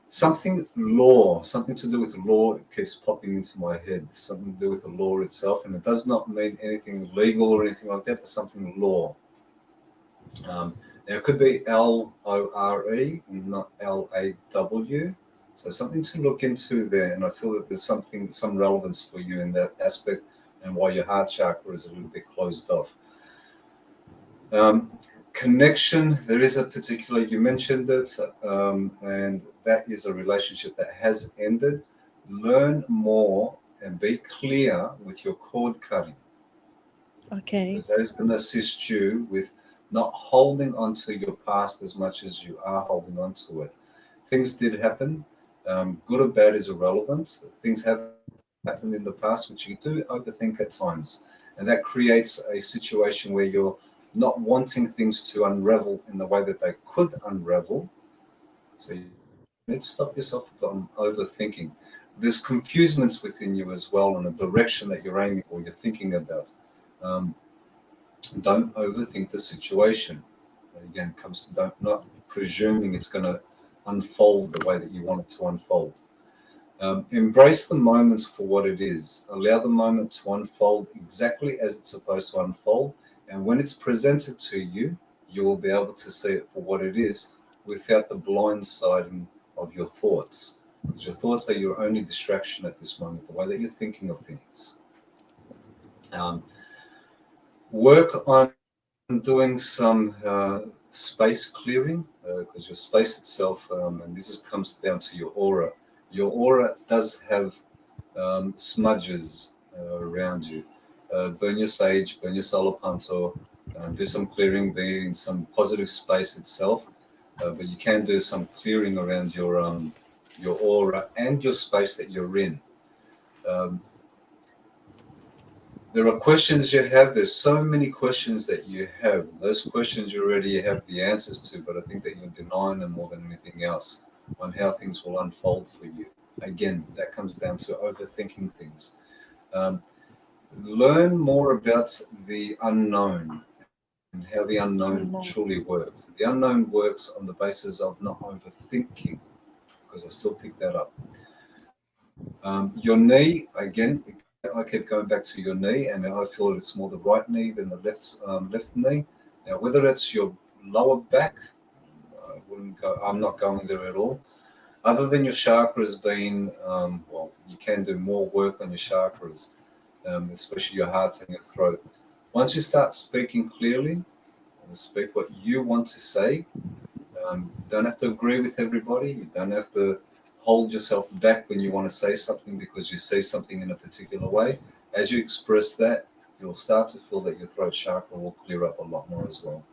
Something to do with law keeps popping into my head. Something to do with the law itself, and it does not mean anything legal or anything like that, but something law. Now it could be LORE, not LAW. So something to look into there, and I feel that there's some relevance for you in that aspect, and why your heart chakra is a little bit closed off. Connection, there is a particular, you mentioned it, and that is a relationship that has ended. Learn more and be clear with your cord cutting. Okay. because that is going to assist you with not holding on to your past as much as you are holding on to it. Things did happen. Good or bad is irrelevant. Things have happened in the past, which you do overthink at times. And that creates a situation where you're not wanting things to unravel in the way that they could unravel. So you need to stop yourself from overthinking. There's confusements within you as well in the direction that you're aiming or you're thinking about. Um, don't overthink the situation. Again, it comes to not presuming it's going to unfold the way that you want it to unfold. Embrace the moment for what it is. Allow the moment to unfold exactly as it's supposed to unfold. And when it's presented to you, you will be able to see it for what it is without the blindsiding of your thoughts. Because your thoughts are your only distraction at this moment, the way that you're thinking of things. Work on doing some space clearing because your space itself, and comes down to your aura. Your aura does have smudges around you. Burn your sage, burn your solar panto, do some clearing, be in some positive space itself. But you can do some clearing around your aura and your space that you're in. There are questions you have. There's so many questions that you have. Those questions you already have the answers to, but I think that you're denying them more than anything else on how things will unfold for you. Again, that comes down to overthinking things. Learn more about the unknown and how the unknown truly works. The unknown works on the basis of not overthinking, because I still pick that up. Your knee, again, I kept going back to your knee, and I feel it's more the right knee than the left knee. Now, whether it's your lower back, I wouldn't go. I'm not going there at all. Other than your chakras being, well, you can do more work on your chakras, especially your heart and your throat. Once you start speaking clearly and speak what you want to say, you don't have to agree with everybody. You don't have to hold yourself back when you want to say something because you say something in a particular way. As you express that, you'll start to feel that your throat chakra will clear up a lot more as well.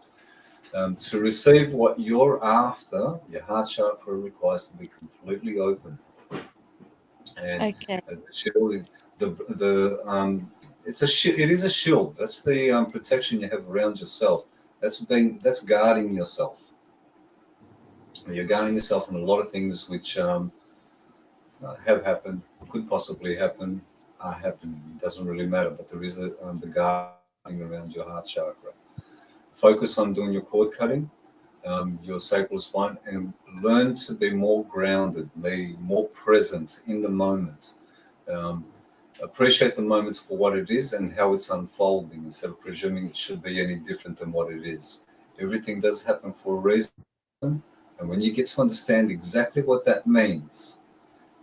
To receive what you're after, your heart chakra requires to be completely open. And Okay. it is a shield. That's the protection you have around yourself. That's guarding yourself. You're guarding yourself from a lot of things which have happened, could possibly happen, are happening. It doesn't really matter, but there is the guarding around your heart chakra. Focus on doing your cord cutting, your sacral spine, and learn to be more grounded, be more present in the moment. Appreciate the moment for what it is and how it's unfolding instead of presuming it should be any different than what it is. Everything does happen for a reason. And when you get to understand exactly what that means,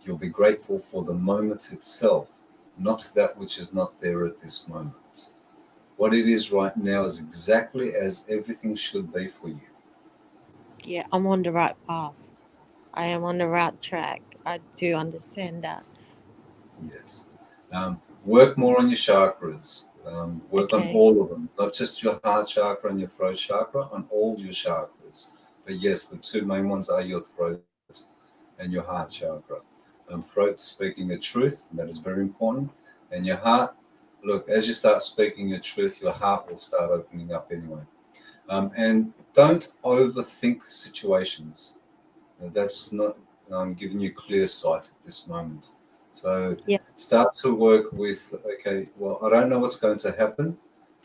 you'll be grateful for the moment itself, not that which is not there at this moment. What it is right now is exactly as everything should be for you. Yeah, I'm on the right path. I am on the right track. I do understand that. Yes. Work more on your chakras. Work on Okay. all of them, not just your heart chakra and your throat chakra, on all your chakras. But yes, the two main ones are your throat and your heart chakra. Throat speaking the truth, that is very important. And your heart, look, as you start speaking your truth, your heart will start opening up anyway. And don't overthink situations. That's not giving you clear sight at this moment. So Yeah. start to work with, okay, well, I don't know what's going to happen,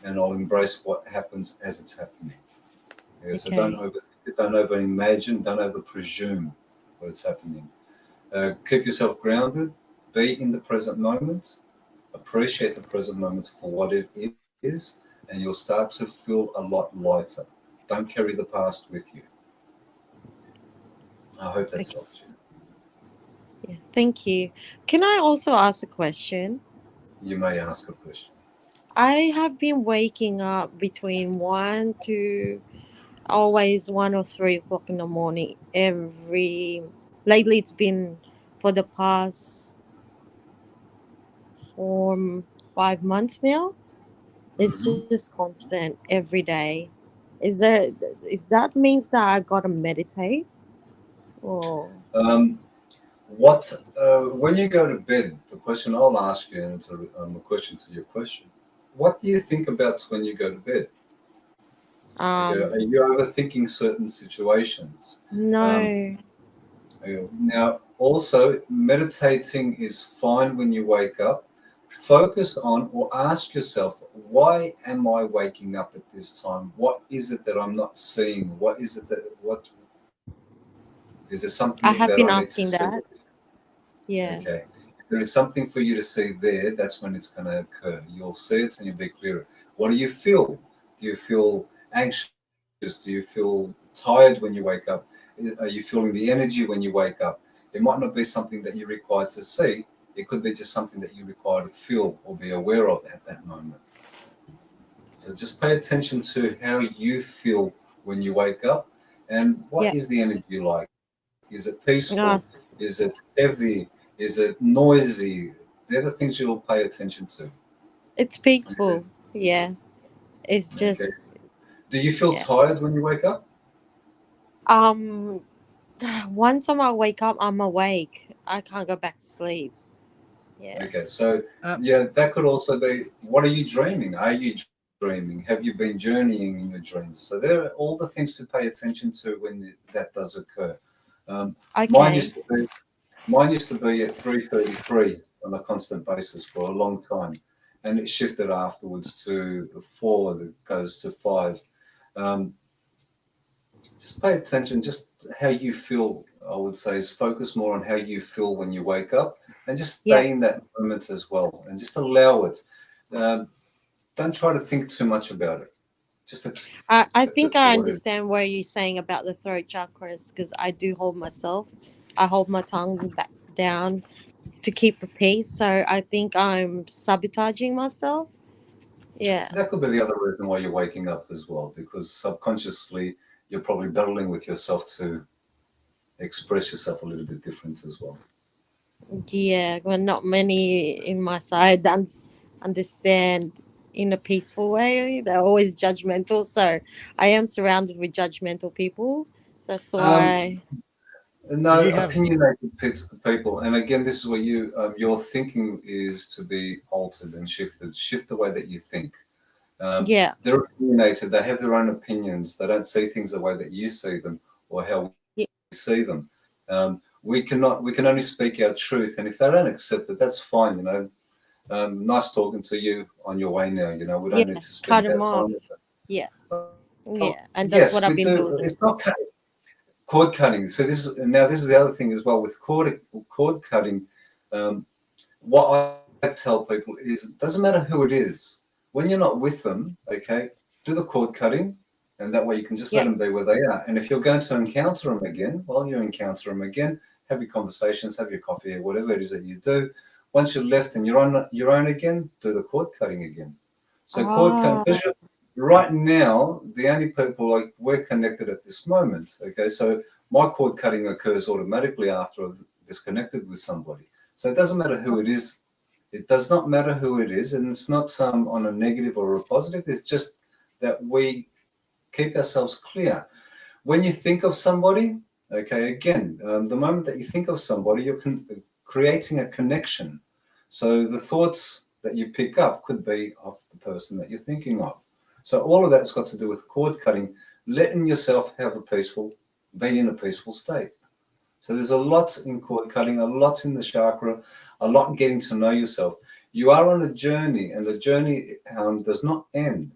and I'll embrace what happens as it's happening. Yeah, so don't Okay. overthink it, don't over imagine, don't over presume what's happening. Keep yourself grounded, be in the present moment, appreciate the present moment for what it is, and you'll start to feel a lot lighter. Don't carry the past with you. I hope that's Okay. helped you. Yeah. Thank you. Can I also ask a question? You may ask a question. I have been waking up between 1 or 3 o'clock in the morning every. Lately, it's been for the past 5 months now. It's just constant every day. Is that means that I gotta meditate? Or Um, when you go to bed, the question I'll ask you, and it's a question to your question, what do you think about when you go to bed? Okay, are um you overthinking certain situations? Um, no. Now, also, meditating is fine when you wake up. Focus on or ask yourself, why am I waking up at this time? What is it that I'm not seeing? What is it that, what is there I something have that been I need to asking see? that. Yeah. Okay. If there is something for you to see there, that's when it's going to occur. You'll see it and you'll be clearer. What do you feel? Do you feel anxious? Do you feel tired when you wake up? Are you feeling the energy when you wake up? It might not be something that you're required to see. It could be just something that you require to feel or be aware of at that moment. So just pay attention to how you feel when you wake up and what Yeah. is the energy like? Is it peaceful? Yes. Is it heavy? Is it noisy? They're the things you'll pay attention to. It's Okay. peaceful. Yeah. It's Okay. just Do you feel yeah. tired when you wake up? Um once I wake up, I'm awake. I can't go back to sleep. Yeah. Okay. So, Uh, yeah, that could also be, what are you dreaming? Are you dreaming? Have you been journeying in your dreams? So, there are all the things to pay attention to when that does occur. Um, mine Okay. used to be Mine used to be at 3:33 on a constant basis for a long time, and it shifted afterwards to 4 that goes to 5. Um, just pay attention, just how you feel, I would say, is focus more on how you feel when you wake up and just Yeah. stay in that moment as well and just allow it. Um, don't try to think too much about it. Just accept I it think for I what it is. understand what you're saying about the throat chakras because I do hold myself. I hold my tongue back down to keep the peace. So I think I'm sabotaging myself. Yeah. That could be the other reason why you're waking up as well, because subconsciously you're probably battling with yourself to express yourself a little bit different as well. Yeah. Well, not many in my side understand in a peaceful way. They're always judgmental. So I am surrounded with judgmental people. That's Um, why. do no, you have? opinionated people, and again, this is where your thinking is to be altered and shifted. Shift the way that you think. Yeah. They're opinionated. They have their own opinions. They don't see things the way that you see them or how we Yeah. see them. We cannot. We can only speak our truth, and if they don't accept it, that's fine. Nice talking to you on your way now. We don't need Yeah. to Cut spend our them time with off. it. Yeah. Well, Yeah. And that's what yes, I've we been do. doing. It's not cord cutting. So this is the other thing as well with cord cutting. Um, what I tell people is it doesn't matter who it is. When you're not with them, okay, do the cord cutting, and that way you can just let Yeah. them be where they are. And if you're going to encounter them again, well, you encounter them again. Have your conversations, have your coffee, or whatever it is that you do. Once you're left and you're on your own again, do the cord cutting again. So cord cutting, Oh, right now, the only people like we're connected at this moment. Okay, so my cord cutting occurs automatically after I've disconnected with somebody. So it doesn't matter who it is. It does not matter who it is, and it's not on a negative or a positive. It's just that we keep ourselves clear. When you think of somebody, okay, again, the moment that you think of somebody, you're creating a connection. So the thoughts that you pick up could be of the person that you're thinking of. So all of that's got to do with cord cutting, letting yourself be in a peaceful state. So there's a lot in cord cutting, a lot in the chakra, a lot in getting to know yourself. You are on a journey, and the journey does not end.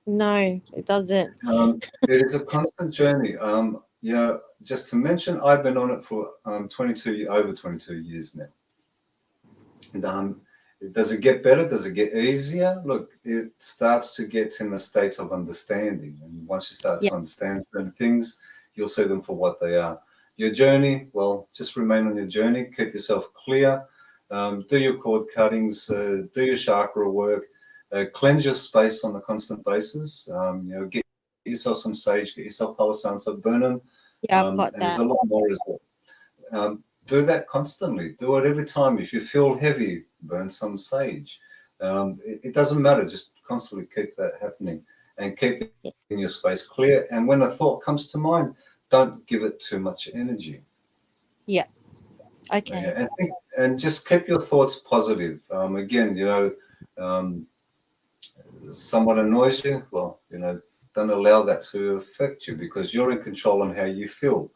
no, it doesn't. It is a constant journey. Just to mention, I've been on it for over 22 years now. And does it get better? Does it get easier? Look, it starts to get in a state of understanding. And once you start Yeah. to understand certain things, you'll see them for what they are. Your journey, well, just remain on your journey. Keep yourself clear. Do your cord cuttings. Do your chakra work. Cleanse your space on a constant basis. Get yourself some sage. Get yourself Palo Santo. Burn them. Yeah, I've got And there's that. a lot more as well. Do that constantly. Do it every time. If you feel heavy, burn some sage. It doesn't matter. Just constantly keep that happening and keep in your space clear. And when a thought comes to mind, don't give it too much energy. Yeah. Okay. And just keep your thoughts positive. Again, someone annoys you, well, don't allow that to affect you because you're in control on how you feel.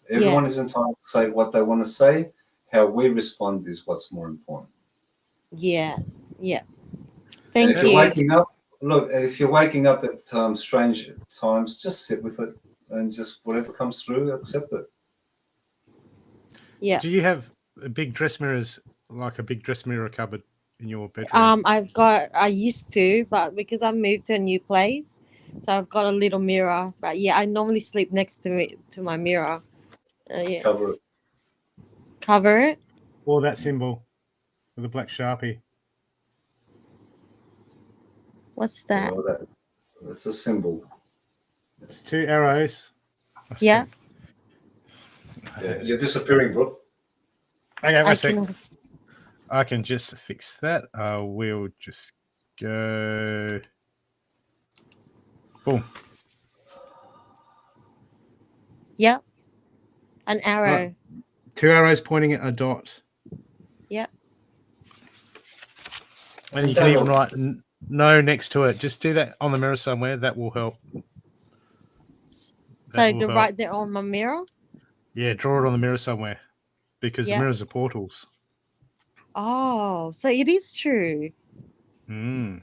Everyone is entitled to say what they want to say. How we respond is what's more important. Yeah. Yeah. And Thank if you're you. waking up, look, if you're waking up at strange times, just sit with it and just whatever comes through, accept it. Yeah. Do you have a big dress mirrors, like a big dress mirror cupboard in your bedroom? I used to, but because I moved to a new place, so I've got a little mirror. But yeah, I normally sleep next to my mirror. Yeah. Cover it. Cover it. Or that symbol with a black Sharpie? What's that? That's a symbol. It's 2 arrows. Yeah. Yeah, you're disappearing, Brooke. Okay, I can. I can just fix that. We'll just go. Boom. Yep. An arrow. Right. 2 arrows pointing at a dot. Yep. And you can even write no next to it. Just do that on the mirror somewhere. That will help. So to write there on my mirror? Yeah, draw it on the mirror somewhere. Because the mirrors are portals. Oh, so it is true. Mm.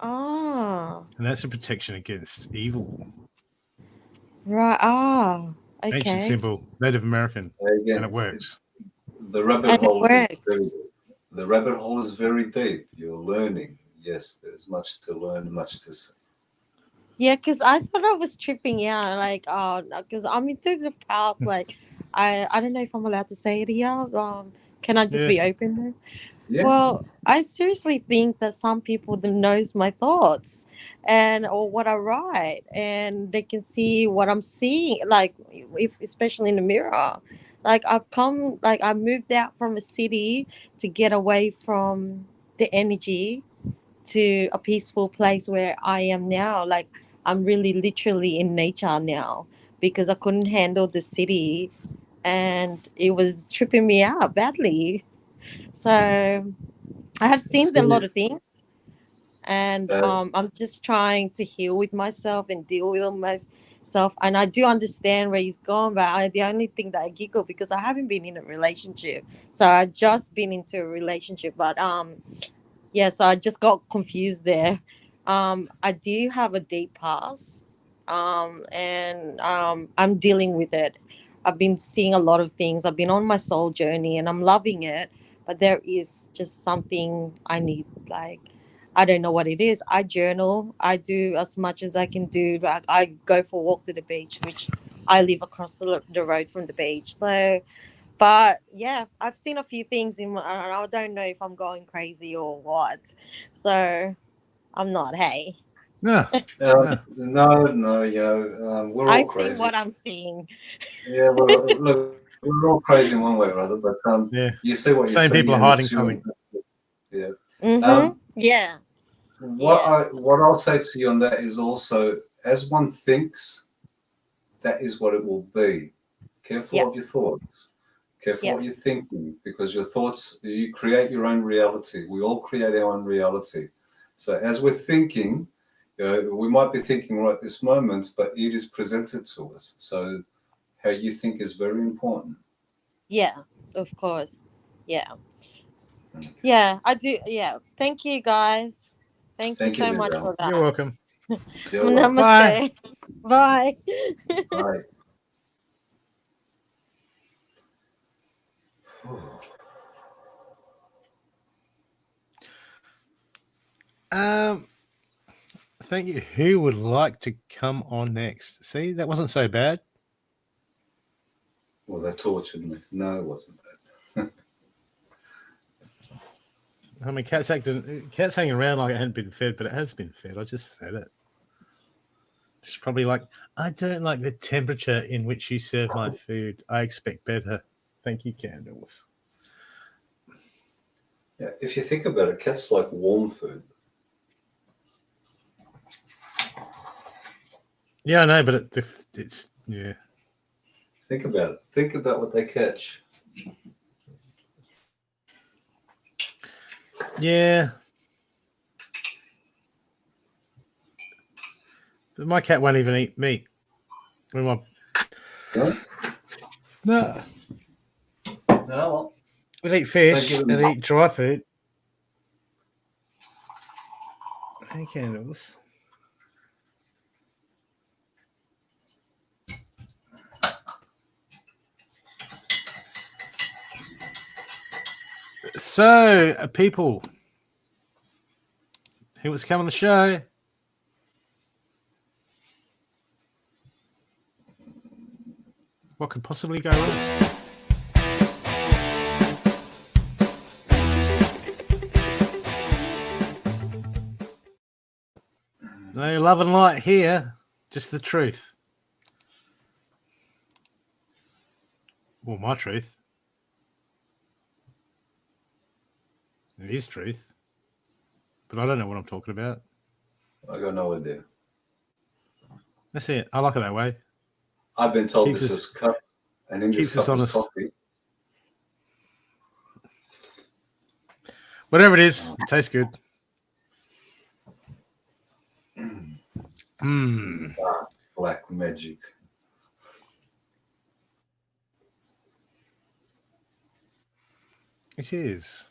Oh. And that's a protection against evil. Right. Oh, okay. Ancient symbol, Native American. And it works. The rabbit hole is very deep. You're learning. Yes, there's much to learn, much to see. Yeah, because I thought I was tripping out, like, because I'm into the path, like, I don't know if I'm allowed to say it here. Can I just be open there? Yeah. Well, I seriously think that some people them knows my thoughts or what I write, and they can see what I'm seeing, like if especially in the mirror. Like I moved out from a city to get away from the energy to a peaceful place where I am now. Like I'm really literally in nature now because I couldn't handle the city and it was tripping me out badly. So I have seen a lot of things and I'm just trying to heal with myself and deal with myself. And I do understand where he's gone, but the only thing that I giggle because I haven't been in a relationship. So I just been into a relationship, but yeah, so I just got confused there. I do have a deep past, and I'm dealing with it. I've been seeing a lot of things. I've been on my soul journey, and I'm loving it. But there is just something I need. Like, I don't know what it is. I journal. I do as much as I can do. Like, I go for a walk to the beach, which I live across the road from the beach. So but yeah, I've seen a few things and I don't know if I'm going crazy or what. So I'm not. Hey, No, we're all I've crazy. seen what I'm seeing. Yeah, well, look, we're all crazy in one way or other, but you see what you see. Same people are hiding something. Yeah. Yeah. What I'll say to you on that is also, as one thinks, that is what it will be. Careful of your thoughts. Careful what you're thinking, because your thoughts, you create your own reality. We all create our own reality. So as we're thinking, we might be thinking right this moment, but it is presented to us. So how you think is very important. Yeah, of course. Yeah. Okay. Yeah, I do. Yeah. Thank you, guys. Thank you so much for that. You're welcome. Namaste. Bye. Bye. Thank you. Who would like to come on next? See, that wasn't so bad. Well, they tortured me. No, it wasn't bad. I mean, cat's hanging around like it hadn't been fed, but it has been fed. I just fed it. It's probably like, I don't like the temperature in which you serve my food. I expect better. Thank you, Candles. Yeah, if you think about it, cats like warm food. Yeah, I know, but it's yeah. Think about it. Think about what they catch. Yeah. But my cat won't even eat meat. When my no, No, it eat fish and eat dry food. Hey, candles. So, people, who wants to come on the show? What could possibly go wrong? No love and light here, just the truth. Well, my truth. It is truth. But I don't know what I'm talking about. I got no idea. That's it. I like it that way. I've been told this is cup, and in this cup is coffee. Whatever it is, it tastes good. Dark black magic. It is.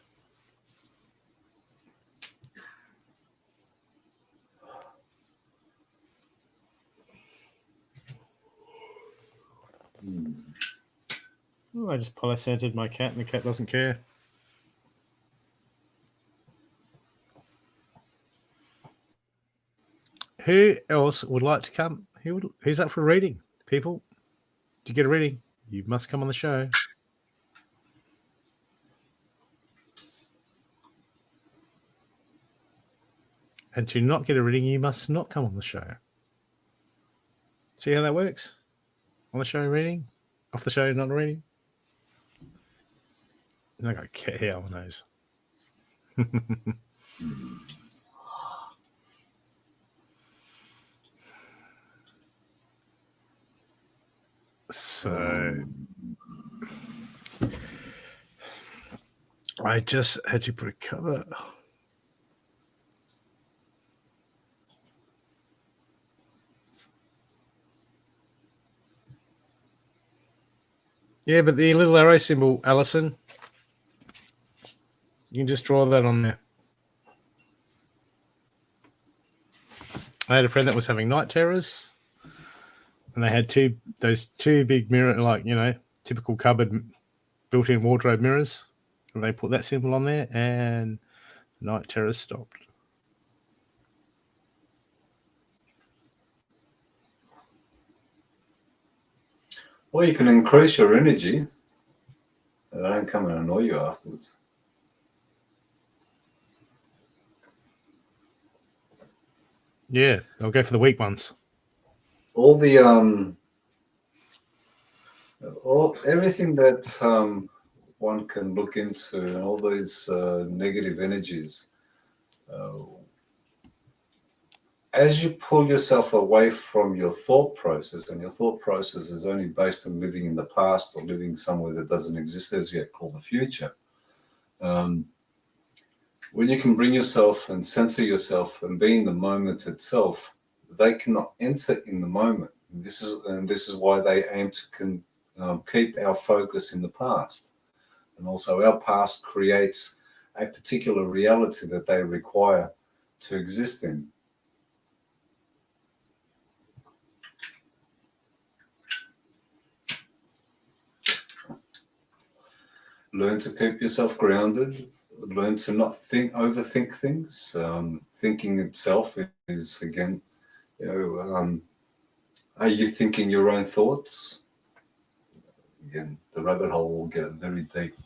Oh, I just polycentered my cat and the cat doesn't care. Who else would like to come? Who's up for a reading? People, to get a reading, you must come on the show. And to not get a reading, you must not come on the show. See how that works? On the show, reading. Off the show, not a reading. I got cat hair on those. So I just had to put a cover. Yeah, but the little arrow symbol, Alison, you can just draw that on there. I had a friend that was having night terrors, and they had those two big mirror, like, you know, typical cupboard built-in wardrobe mirrors, and they put that symbol on there, and night terrors stopped. Or you can increase your energy, and they don't come and annoy you afterwards. Yeah, they'll go for the weak ones. All the everything that one can look into, and all those negative energies. As you pull yourself away from your thought process, and your thought process is only based on living in the past or living somewhere that doesn't exist as yet, called the future. When you can bring yourself and center yourself and be in the moment itself, they cannot enter in the moment. This is why they aim to keep our focus in the past. And also our past creates a particular reality that they require to exist in. Learn to keep yourself grounded. Learn to not overthink things. Thinking itself is, again, are you thinking your own thoughts? Again, the rabbit hole will get very deep.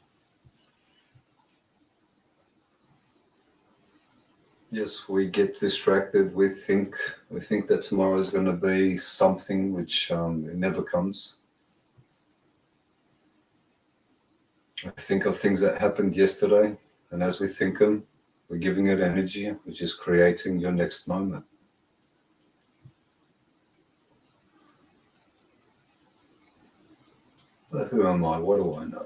Yes, we get distracted. We think that tomorrow is going to be something which it never comes. I think of things that happened yesterday. And as we think them, we're giving it energy, which is creating your next moment. But who am I? What do I know?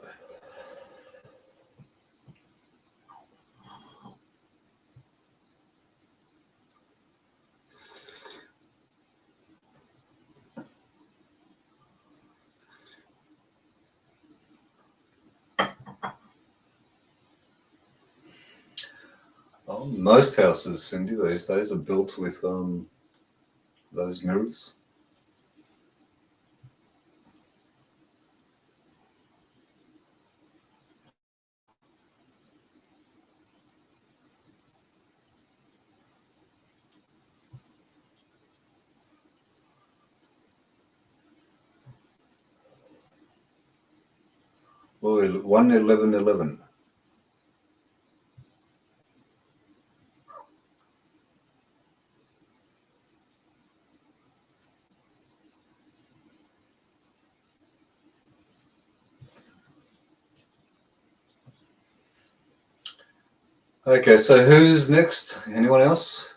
Oh, most houses, Cindy, these days are built with those mirrors. Well, 1-11-11. Okay, so who's next? Anyone else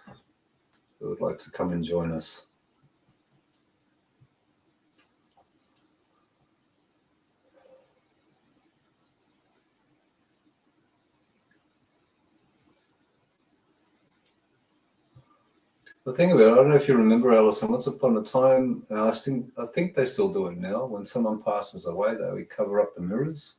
who would like to come and join us? The thing about it, I don't know if you remember, Alison, once upon a time, I think they still do it now. When someone passes away, they cover up the mirrors.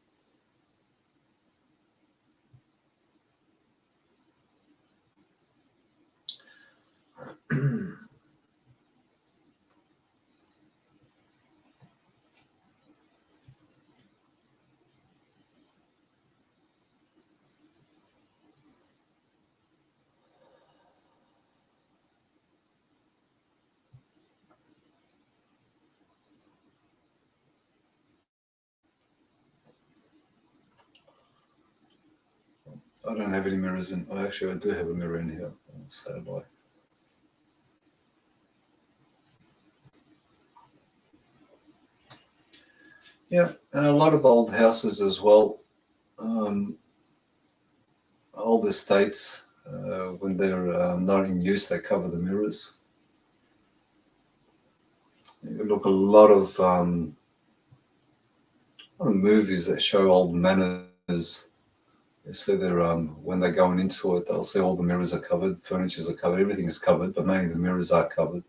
I don't have any mirrors in. Oh, actually, I do have a mirror in here. So do I. Yeah, and a lot of old houses as well. Old estates, when they're not in use, they cover the mirrors. You look a lot of movies that show old manors. They say they're when they're going into it, they'll say all the mirrors are covered, furnitures are covered, everything is covered, but mainly the mirrors are covered.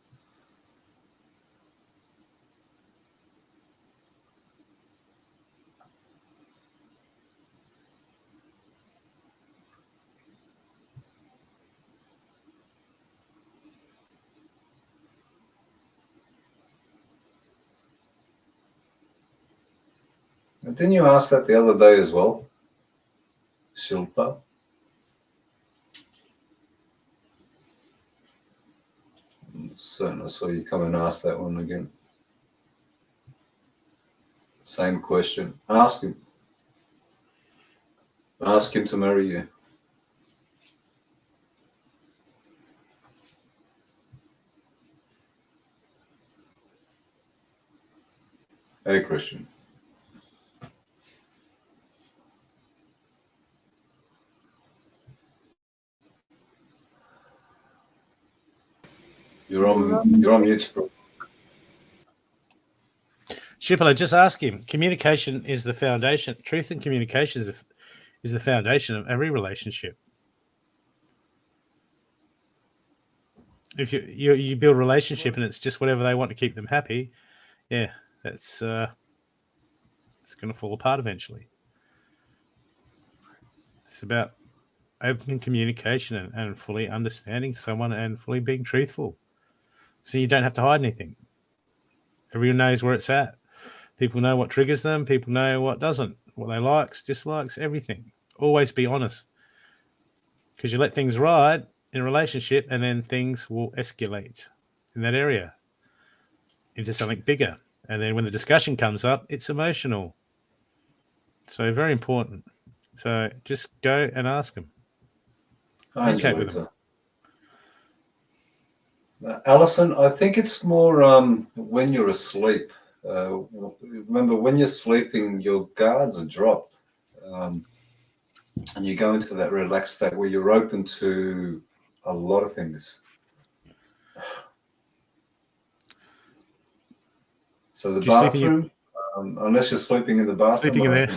And didn't you ask that the other day as well, Shilpa? Certain I saw you come and ask that one again. Same question. Ask him. Ask him to marry you. Hey, Christian. You're on mute, bro. Shipper, just ask him. Communication is the foundation. Truth and communication is the foundation of every relationship. If you build a relationship and it's just whatever they want to keep them happy, yeah, that's it's going to fall apart eventually. It's about open communication and fully understanding someone and fully being truthful, so you don't have to hide anything. Everyone knows where it's at. People know what triggers them. People know what doesn't, what they likes, dislikes, everything. Always be honest, because you let things ride in a relationship and then things will escalate in that area into something bigger. And then when the discussion comes up, it's emotional. So very important. So just go and ask them. Communicate with them. Alison, I think it's more when you're asleep. Remember, when you're sleeping, your guards are dropped. And you go into that relaxed state where you're open to a lot of things. So the bathroom, unless you're sleeping in the bathroom, sleeping in there.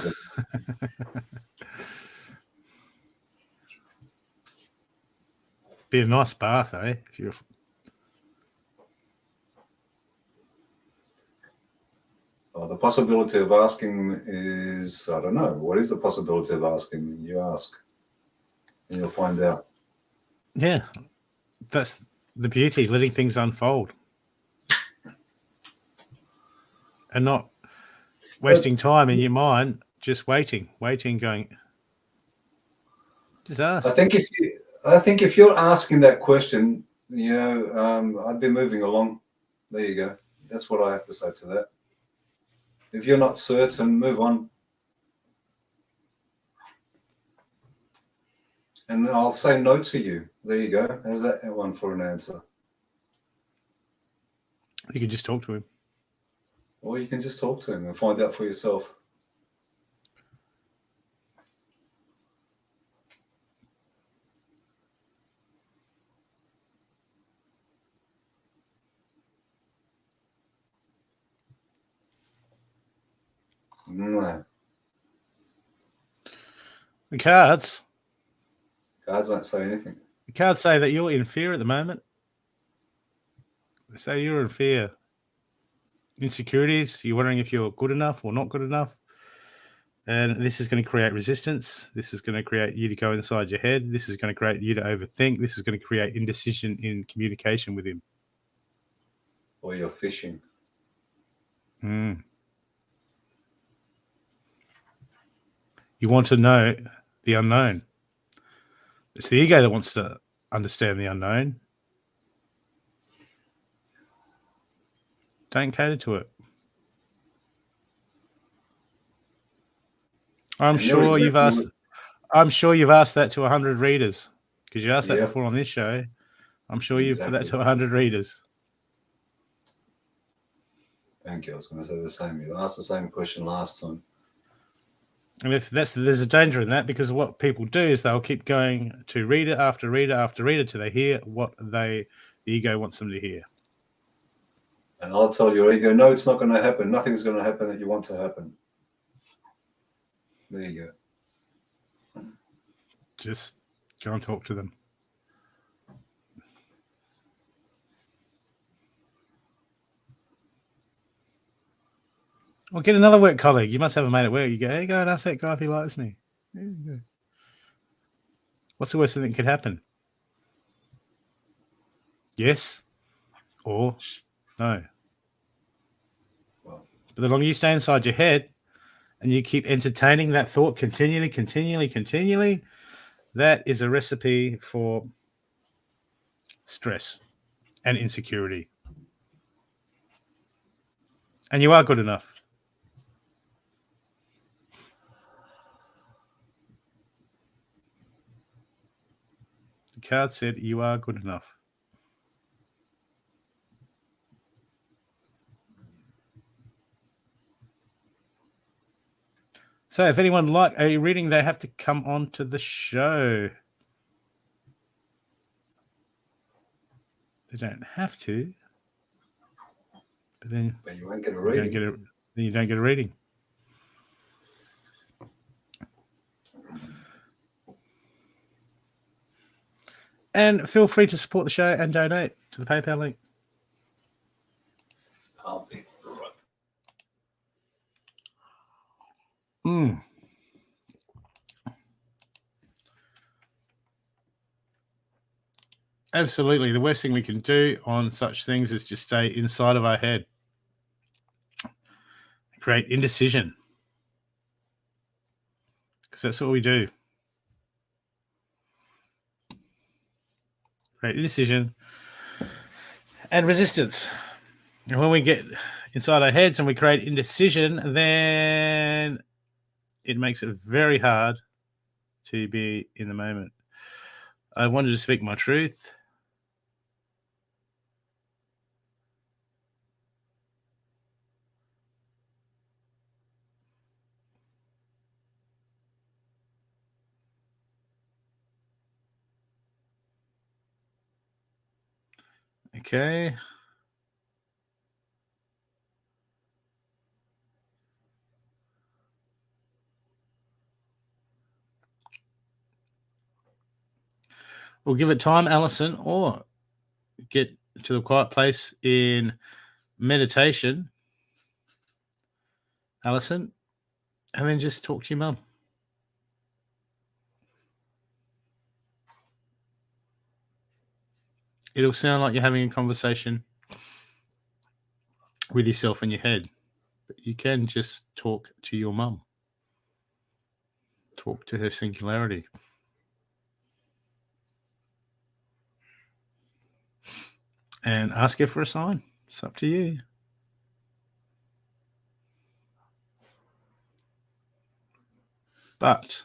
Be a nice bath, eh? If you're... Well, the possibility of asking is, I don't know. What is the possibility of asking? You ask, and you'll find out. Yeah, that's the beauty, letting things unfold. And not wasting time in your mind, just waiting, going, just ask. I think if you're asking that question, I'd be moving along. There you go. That's what I have to say to that. If you're not certain, move on. And I'll say no to you. There you go. How's that one for an answer? You can just talk to him. Or you can just talk to him and find out for yourself. No. The cards don't say anything. The cards say that you're in fear at the moment. They say you're in fear. Insecurities, you're wondering if you're good enough or not good enough. And this is going to create resistance. This is going to create you to go inside your head. This is going to create you to overthink. This is going to create indecision in communication with him. Or you're fishing. You want to know the unknown. It's the ego that wants to understand the unknown. Don't cater to it. I'm sure you've asked that to 100 readers, because you asked that before on this show. I'm sure you've put that to 100 readers. Thank you. I was going to say the same. You asked the same question last time. And there's a danger in that, because what people do is they'll keep going to reader after reader after reader till they hear what the ego wants them to hear. And I'll tell your ego, no, it's not going to happen. Nothing's going to happen that you want to happen. There you go. Just go and talk to them. Well, get another work colleague. You must have a mate at work. You go, hey, go and ask that guy if he likes me. There you go. What's the worst thing that could happen? Yes or no. But the longer you stay inside your head and you keep entertaining that thought continually, that is a recipe for stress and insecurity. And you are good enough. The card said you are good enough. So if anyone like a reading, they have to come on to the show. They don't have to. But you won't get a reading. Then you don't get a reading. And feel free to support the show and donate to the PayPal link. I'll be right. Absolutely. The worst thing we can do on such things is just stay inside of our head. Create indecision. Because that's what we do. Create indecision and resistance. And when we get inside our heads and we create indecision, then it makes it very hard to be in the moment. I wanted to speak my truth. Okay. We'll give it time, Alison, or get to the quiet place in meditation, Alison, and then just talk to your mum. It'll sound like you're having a conversation with yourself in your head, but you can just talk to your mum. Talk to her singularity. And ask her for a sign. It's up to you. But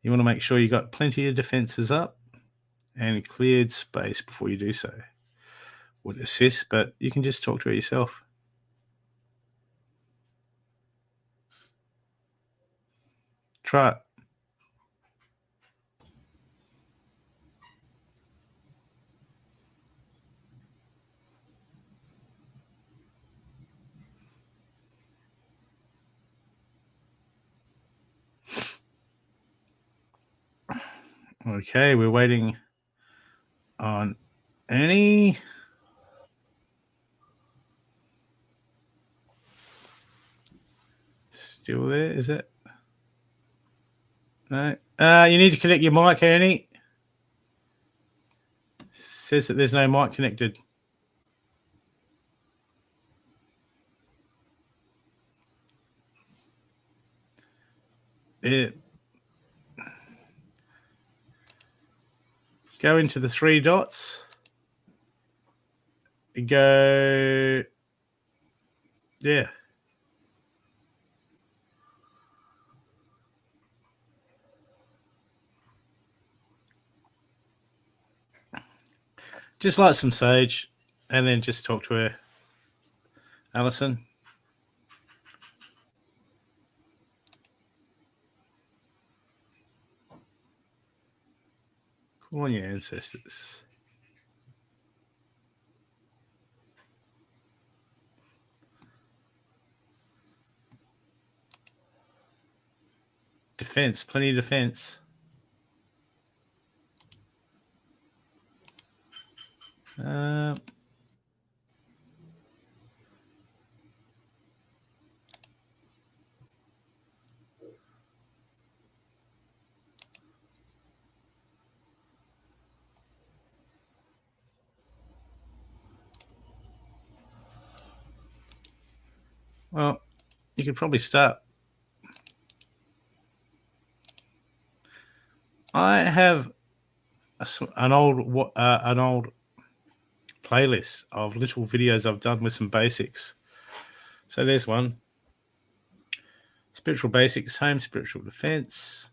you want to make sure you got plenty of defenses up and cleared space before you do so. Would assist, but you can just talk to her yourself. Try it. Okay, we're waiting on Ernie. Still there, is it? No. You need to connect your mic, Ernie. Says that there's no mic connected. Go into the 3 dots. Go. Yeah. Just light some sage and then just talk to her, Alison. Call on your ancestors. Defense, plenty of defense. Well, you could probably start. I have an old playlist of little videos I've done with some basics. So there's one. Spiritual basics, home spiritual defense.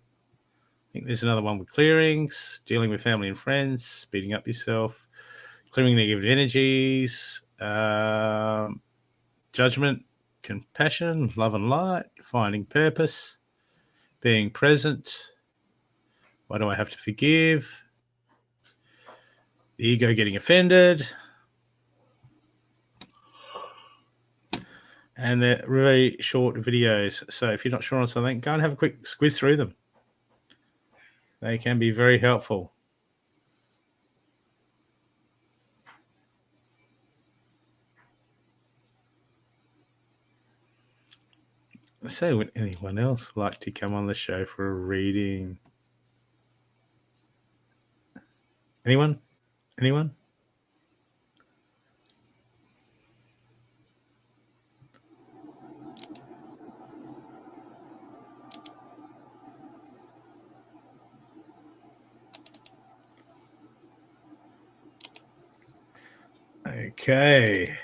I think there's another one with clearings, dealing with family and friends, speeding up yourself, clearing negative energies, judgment, compassion, love and light, finding purpose, being present. Why do I have to forgive? The ego getting offended. And they're really short videos. So if you're not sure on something, go and have a quick squiz through them. They can be very helpful. So would anyone else like to come on the show for a reading? Anyone? Anyone? Okay.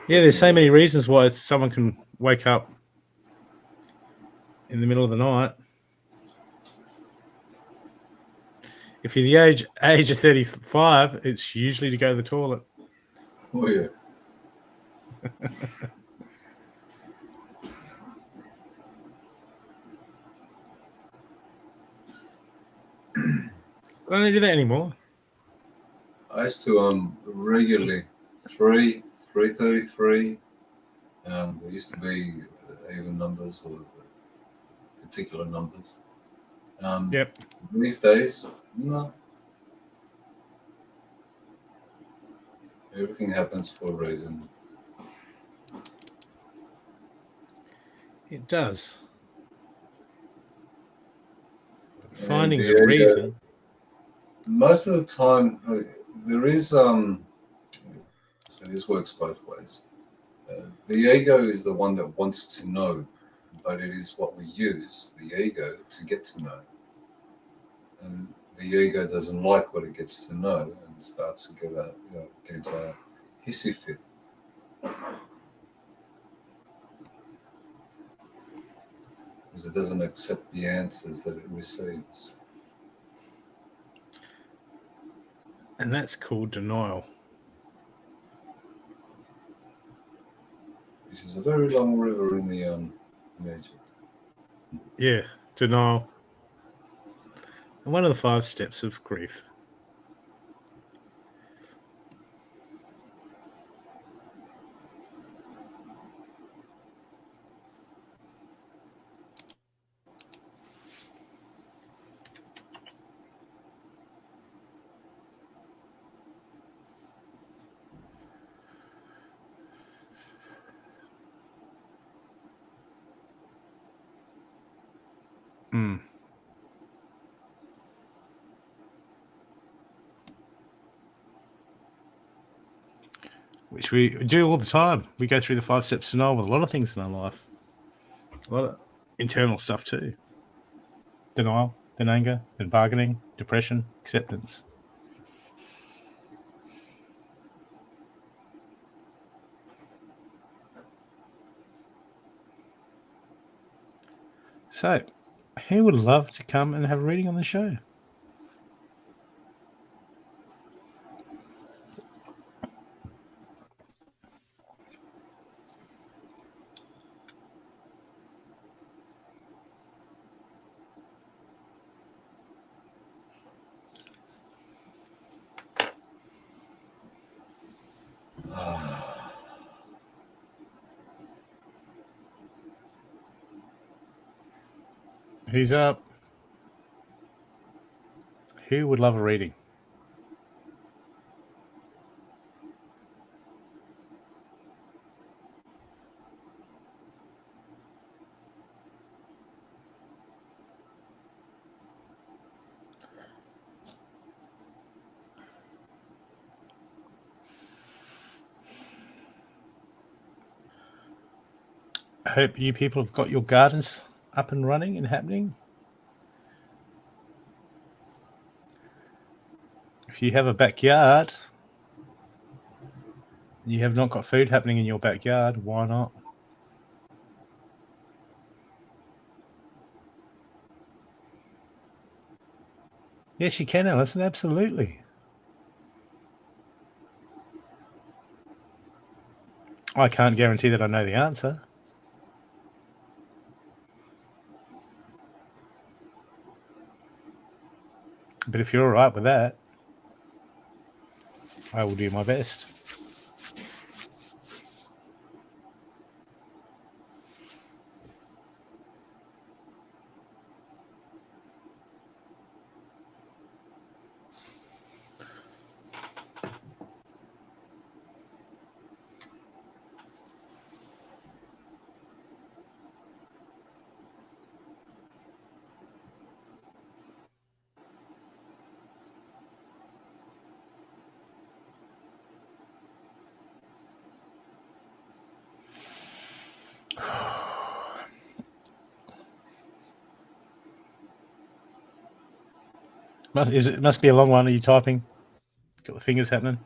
Yeah, there's so many reasons why someone can wake up in the middle of the night. If you're the age of 35, it's usually to go to the toilet. Oh, yeah. I don't do that anymore. I used to regularly 3:33. There used to be even numbers or particular numbers. Yep. These days, no. Everything happens for a reason. It does. And Finding the reason. Most of the time, there is so this works both ways. The ego is the one that wants to know, but it is what we use, the ego, to get to know. And the ego doesn't like what it gets to know and starts to get into a hissy fit. Because it doesn't accept the answers that it receives. And that's called denial. Which is a very long river in the Egypt. Yeah, denial. And one of the 5 steps of grief. Which we do all the time. We go through the 5 steps to denial with a lot of things in our life. A lot of internal stuff too. Denial, then anger, then bargaining, depression, acceptance. So, who would love to come and have a reading on the show? Who's up? Who would love a reading? I hope you people have got your gardens up and running and happening. If you have a backyard, and you have not got food happening in your backyard, why not? Yes, you can, Alison, absolutely. I can't guarantee that I know the answer. But if you're all right with that, I will do my best. It must be a long one. Are you typing? Got the fingers happening.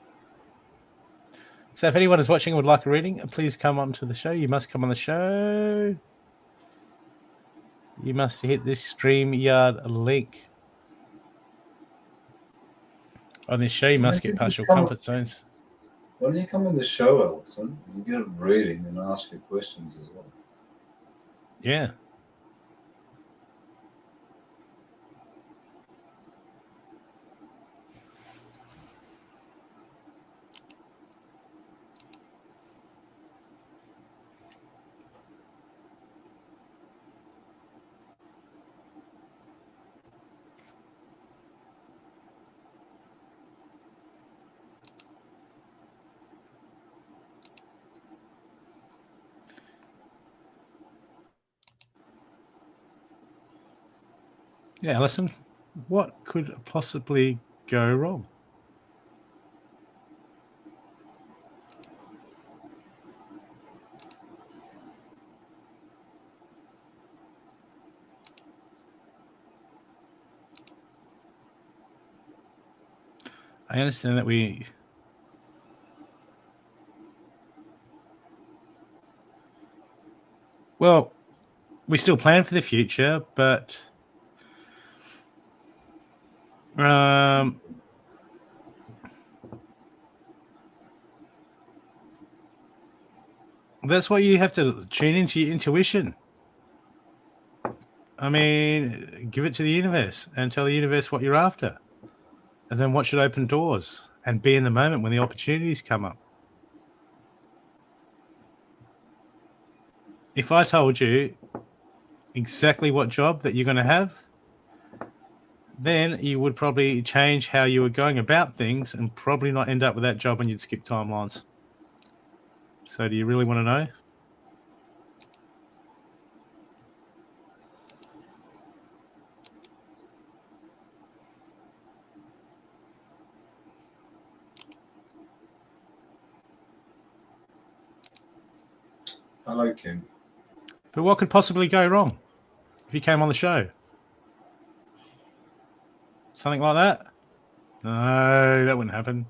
So if anyone is watching and would like a reading, please come on to the show. You must come on the show. You must hit this StreamYard link. On this show, you must get past your comfort zones. When you come in the show, Alison, you get a reading and ask your questions as well. Yeah. Yeah, Alison, what could possibly go wrong? I understand that we still plan for the future, but that's why you have to tune into your intuition. I mean, give it to the universe and tell the universe what you're after. And then watch it open doors and be in the moment when the opportunities come up. If I told you exactly what job that you're going to have, then you would probably change how you were going about things and probably not end up with that job and you'd skip timelines. So do you really want to know? Hello, Kim. But what could possibly go wrong if you came on the show? Something like that? No, that wouldn't happen.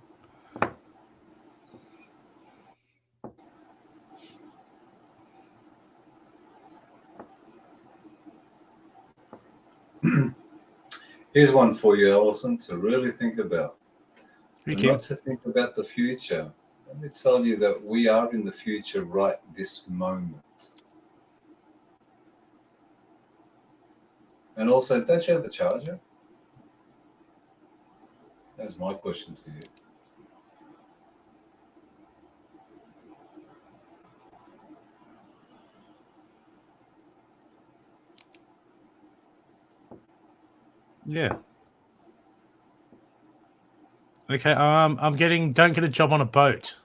Here's one for you, Alison, to really think about. And not to think about the future. Let me tell you that we are in the future right this moment. And also, don't you have a charger? That's my question to you. Yeah. Okay, I'm getting don't get a job on a boat.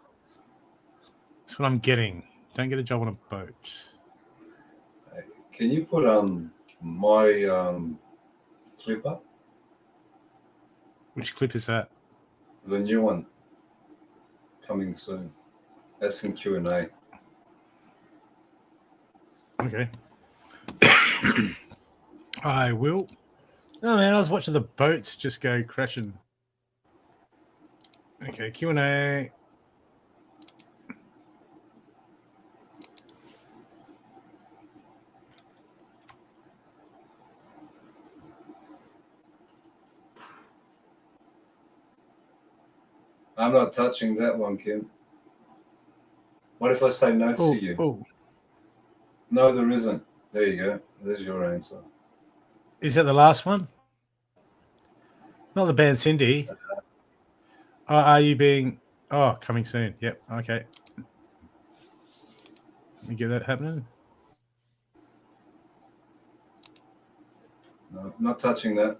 That's what I'm getting. Don't get a job on a boat. Can you put my clip up? Which clip is that? The new one coming soon. That's in Q&A. Okay. I will. Oh man, I was watching the boats just go crashing. Okay, Q&A. I'm not touching that one, Kim. What if I say no to you? Oh. No, there isn't. There you go. There's your answer. Is that the last one? Not the band Cindy. Are you being... Oh, coming soon. Yep, okay. Let me get that happening. No, not touching that.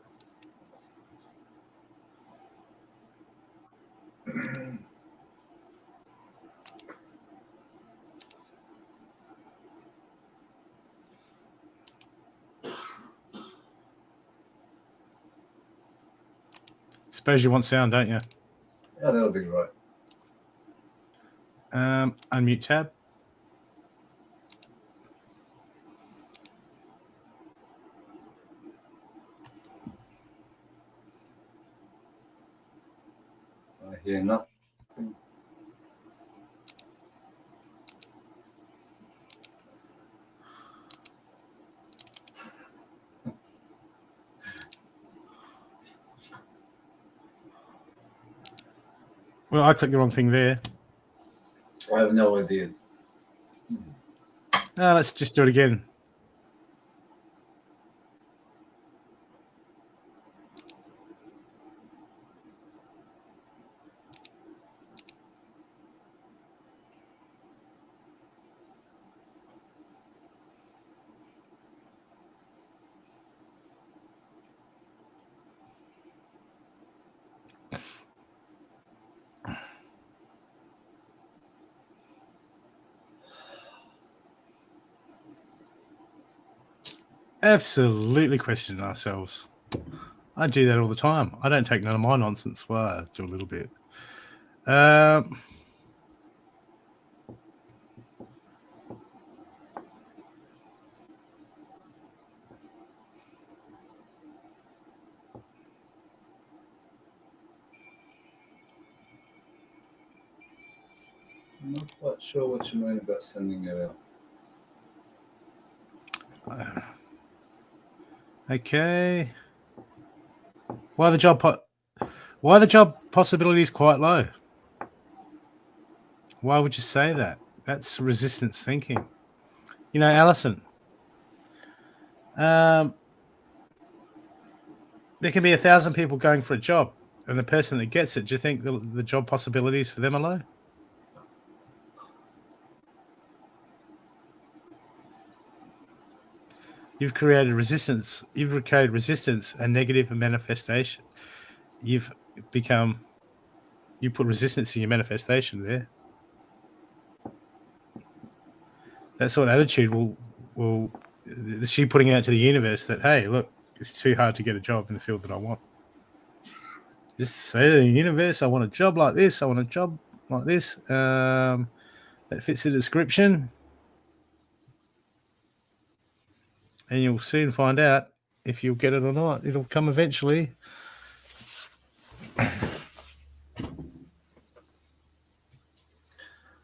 Suppose you want sound, don't you? Yeah, that'll be right. Unmute tab. I hear nothing. Well, I clicked the wrong thing there. I have no idea. Let's just do it again. Absolutely question ourselves. I do that all the time. I don't take none of my nonsense. Well, I do a little bit. I'm not quite sure what you mean about sending it out. Okay. Why are the job possibilities quite low? Why would you say that? That's resistance thinking. You know, Alison, there can be 1,000 people going for a job, and the person that gets it, do you think the job possibilities for them are low? You've created resistance. You've created resistance and negative manifestation. You put resistance in your manifestation there. That sort of attitude will she putting out to the universe that, hey, look, it's too hard to get a job in the field that I want. Just say to the universe, I want a job like this. I want a job like this that fits the description. And you'll soon find out if you'll get it or not. It'll come eventually.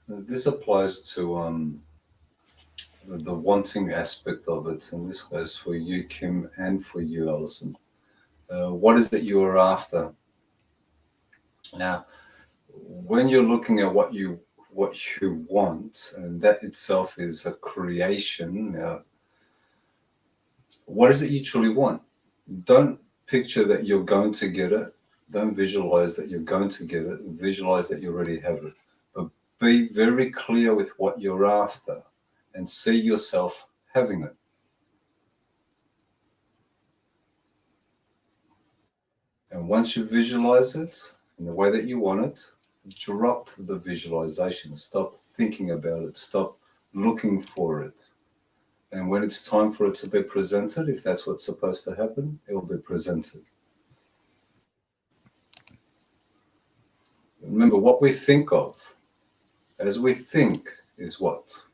This applies to the wanting aspect of it, and this goes for you, Kim, and for you, Alison. What is it you are after? Now, when you're looking at what you want, and that itself is a creation. What is it you truly want? Don't picture that you're going to get it. Don't visualize that you're going to get it. Visualize that you already have it. But be very clear with what you're after and see yourself having it. And once you visualize it in the way that you want it, drop the visualization. Stop thinking about it. Stop looking for it. And when it's time for it to be presented, if that's what's supposed to happen, it will be presented. Remember, what we think of as we think is what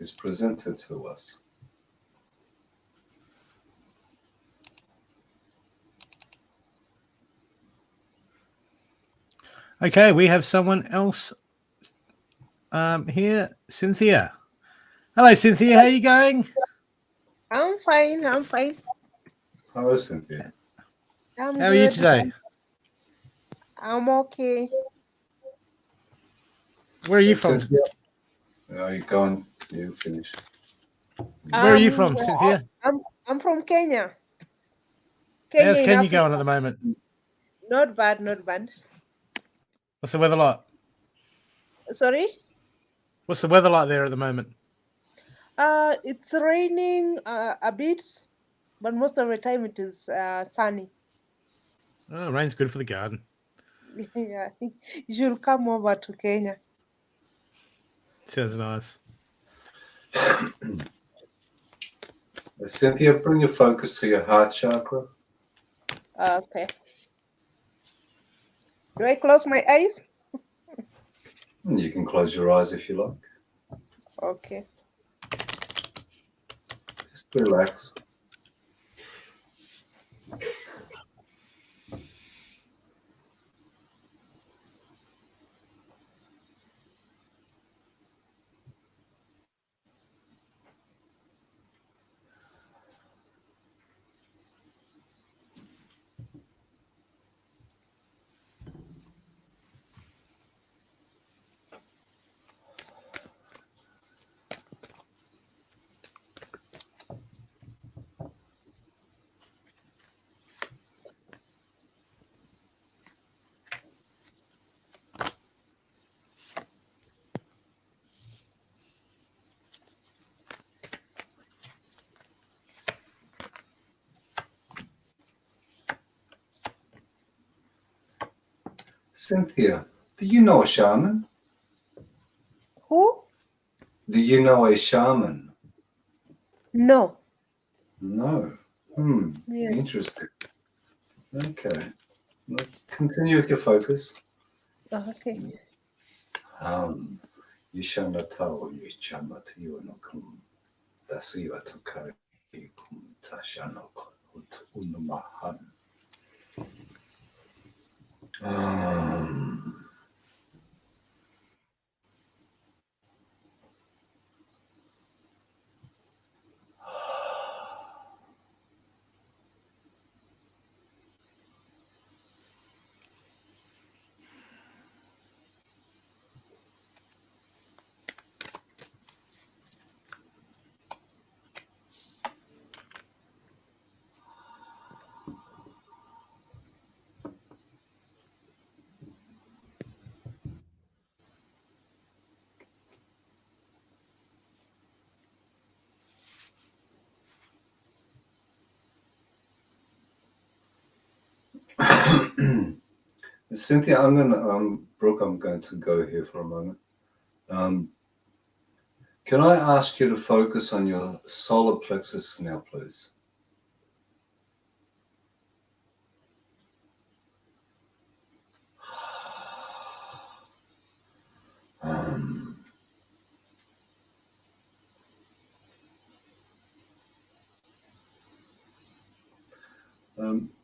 is presented to us. Okay, we have someone else here, Cynthia. Hello, Cynthia. How are you going? I'm fine. I'm fine. Hello, Cynthia. I'm How are you today? I'm okay. Where are you from? Cynthia? You're going. You finish. Where are you from, Cynthia? I'm from Kenya. How's in Kenya Africa. going at the moment? Not bad. Not bad. What's the weather like? Sorry. What's the weather like there at the moment? It's raining a bit, but most of the time it is sunny. Oh, rain's good for the garden. Yeah, you should come over to Kenya. Sounds nice. Cynthia, bring your focus to your heart chakra. Okay. Do I close my eyes? And you can close your eyes if you like. Okay. Just relax. Cynthia, do you know a shaman? Who? Do you know a shaman? No. No. Yes. Interesting. Okay. Well, continue with your focus. Okay. Yishana tau yichama tiyo no kum dasiwa tokai kum tashano ut unumahan. Cynthia, I'm gonna Brooke, I'm going to go here for a moment. Can I ask you to focus on your solar plexus now, please?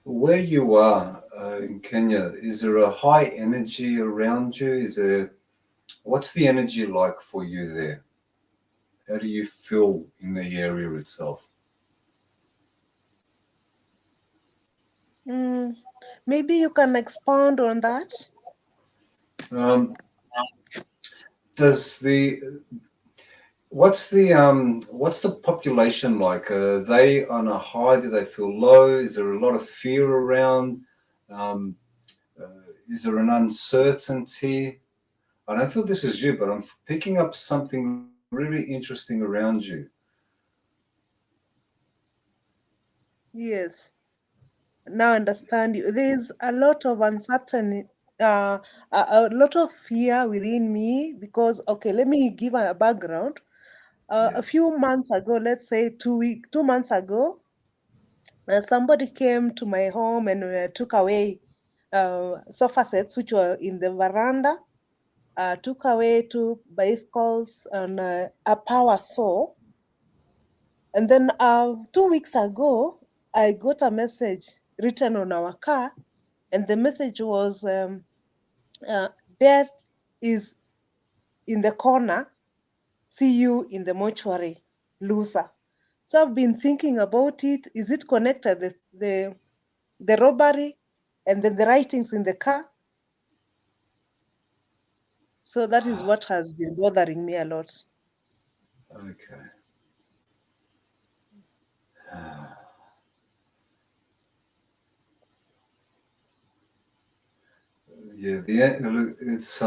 Where you are in Kenya, is there a high energy around you? What's the energy like for you there? How do you feel in the area itself? Maybe you can expound on that. What's the population like? Are they on a high? Do they feel low? Is there a lot of fear around? Is there an uncertainty? I don't feel this is you, but I'm picking up something really interesting around you. Yes. Now I understand you. There's a lot of uncertainty, a lot of fear within me because, okay, let me give a background. A Yes. few months ago, let's say 2 months ago, somebody came to my home and took away sofa sets which were in the veranda, took away 2 bicycles and a power saw. And then 2 weeks ago, I got a message written on our car, and the message was, "Death is in the corner. See you in the mortuary, loser." So I've been thinking about it. Is it connected the robbery and then the writings in the car? So that is what has been bothering me a lot. Okay. Yeah, it's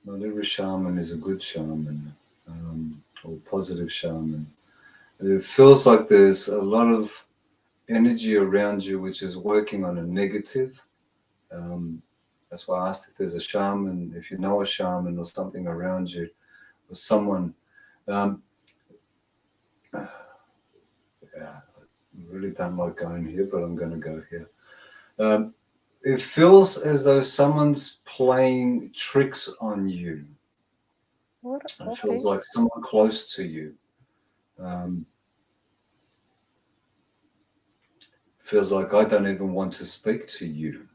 not every shaman is a good shaman or positive shaman. It feels like there's a lot of energy around you which is working on a negative. That's why I asked if there's a shaman, if you know a shaman or something around you, or someone. Yeah, I really don't like going here, but I'm going to go here. It feels as though someone's playing tricks on you. What? It Okay. feels like someone close to you. Feels like I don't even want to speak to you.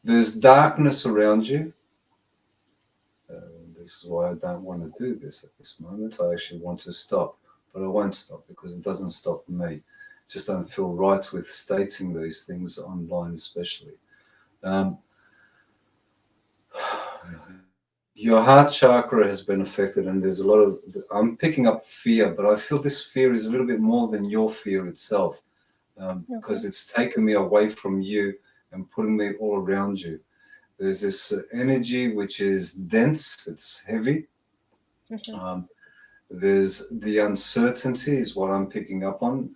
There's darkness around you. This is why I don't want to do this at this moment. I actually want to stop, but I won't stop because it doesn't stop me. Just don't feel right with stating these things online, especially. Your heart chakra has been affected, and there's a lot of. I'm picking up fear, but I feel this fear is a little bit more than your fear itself, because it's taken me away from you and putting me all around you. There's this energy which is dense, it's heavy. There's the uncertainty is what I'm picking up on,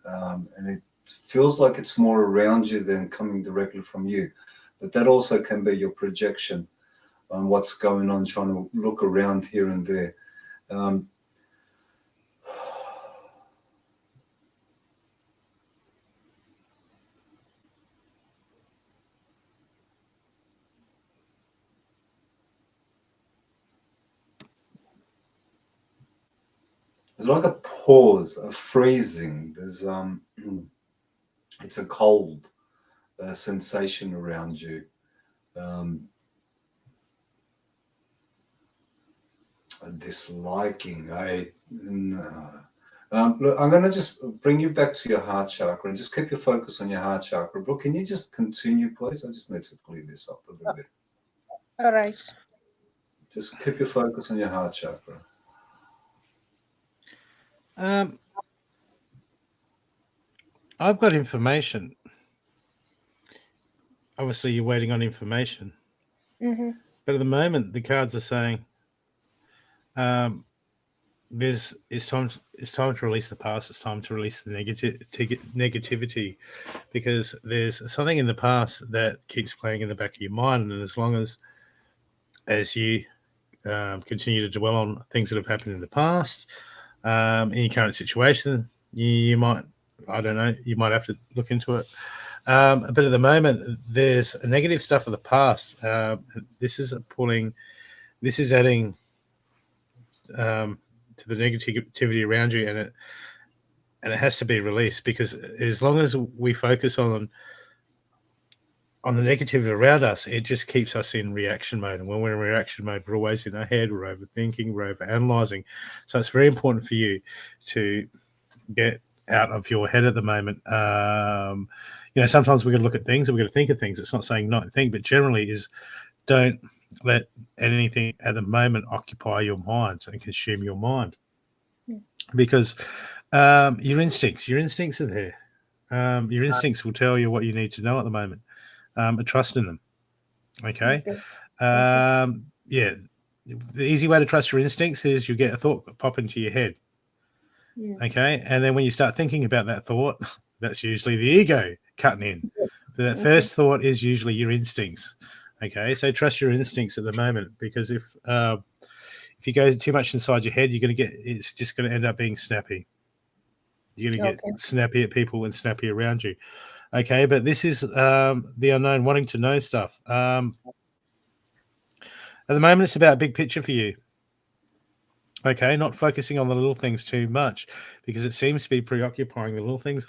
and it feels like it's more around you than coming directly from you. But that also can be your projection on what's going on, trying to look around here and there. There's like a pause, a freezing. There's it's a cold sensation around you. Disliking. Look, I'm going to just bring you back to your heart chakra and just keep your focus on your heart chakra. Brooke, can you just continue, please? I just need to clear this up a little bit. All right. Just keep your focus on your heart chakra. I've got information. Obviously, you're waiting on information. But at the moment, the cards are saying it's time to release the past. It's time to release the negativity, because there's something in the past that keeps playing in the back of your mind, and as long as you continue to dwell on things that have happened in the past, in your current situation, you might, I don't know, you might have to look into it. But at the moment, there's a negative stuff of the past. This is adding to the negativity around you, and it has to be released, because as long as we focus on the negativity around us, it just keeps us in reaction mode. And when we're in reaction mode, we're always in our head, we're overthinking, we're overanalyzing. So it's very important for you to get out of your head at the moment. Sometimes we're going to look at things and we're going to think of things. It's not saying not think, but generally is don't let anything at the moment occupy your mind and consume your mind. Because your instincts are there. Your instincts will tell you what you need to know at the moment. Trust in them. Okay. Yeah. The easy way to trust your instincts is you get a thought pop into your head. Okay. And then when you start thinking about that thought, that's usually the ego cutting in. But that first thought is usually your instincts. Okay. So trust your instincts at the moment, because if you go too much inside your head, it's just going to end up being snappy. You're going to get snappy at people and snappy around you. Okay. But this is the unknown, wanting to know stuff. At the moment, it's about big picture for you. Okay, not focusing on the little things too much, because it seems to be preoccupying the little things.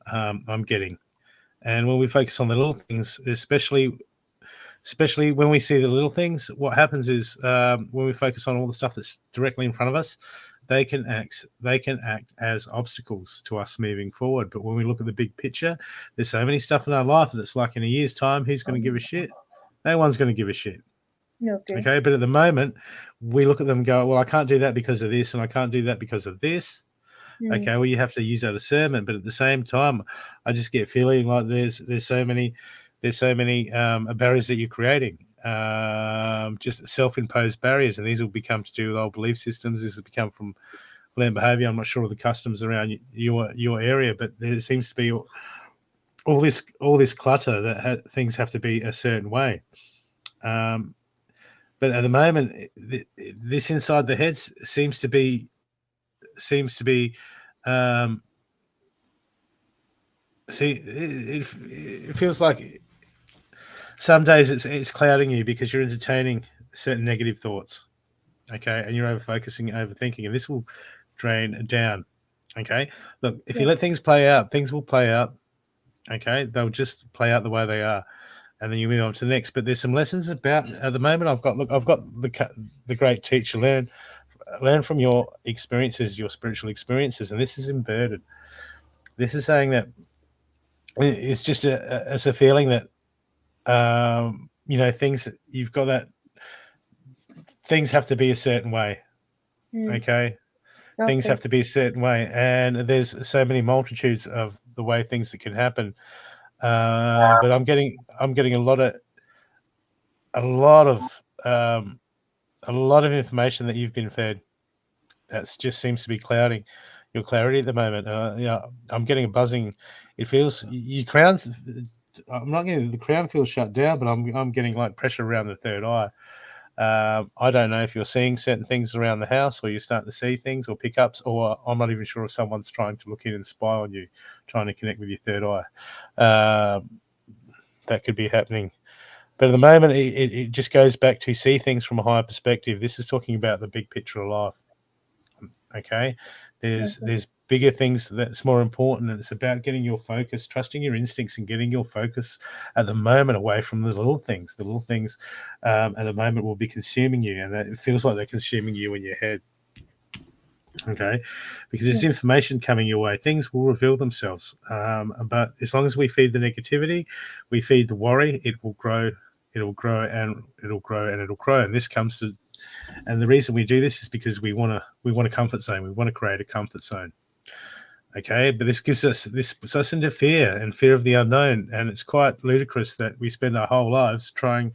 I'm getting. And when we focus on the little things, especially when we see the little things, what happens is when we focus on all the stuff that's directly in front of us, they can act as obstacles to us moving forward. But when we look at the big picture, there's so many stuff in our life that it's like, in a year's time, who's going to give a shit? No one's going to give a shit. Okay, but at the moment, we look at them and go, well, I can't do that because of this, and I can't do that because of this. Okay, well, you have to use that discernment, but at the same time, I just get feeling like there's so many barriers that you're creating, just self-imposed barriers, and these will become to do with old belief systems. This will become from learned behavior. I'm not sure of the customs around your area, but there seems to be all this clutter that things have to be a certain way. But at the moment, this inside the head seems to be. It feels like some days it's clouding you because you're entertaining certain negative thoughts. Okay, and you're over-focusing, overthinking, and this will drain down. Okay, look, if you let things play out, things will play out. Okay, they'll just play out the way they are. And then you move on to the next. But there's some lessons about at the moment. I've got the great teacher, learn from your experiences, your spiritual experiences, and this is inverted. This is saying that it's just it's a feeling that things you've got that things have to be a certain way. Okay, things have to be a certain way, and there's so many multitudes of the way things that can happen. But I'm getting a lot of a lot of information that you've been fed. That just seems to be clouding your clarity at the moment. I'm getting a buzzing. It feels your crown's. I'm not getting the crown feels shut down, but I'm getting like pressure around the third eye. I don't know if you're seeing certain things around the house, or you're starting to see things or pickups, or I'm not even sure if someone's trying to look in and spy on you, trying to connect with your third eye. That could be happening. But at the moment, it just goes back to see things from a higher perspective. This is talking about the big picture of life. Okay, there's bigger things that's more important, and it's about getting your focus, trusting your instincts, and getting your focus at the moment away from the little things. The little things at the moment will be consuming you, and it feels like they're consuming you in your head. Okay, because there's information coming your way. Things will reveal themselves, but as long as we feed the negativity, we feed the worry, it will grow. It'll grow and it'll grow and it'll grow. And this comes to, and the reason we do this is because we want a comfort zone. We want to create a comfort zone. Okay, but this puts us into fear and fear of the unknown, and it's quite ludicrous that we spend our whole lives trying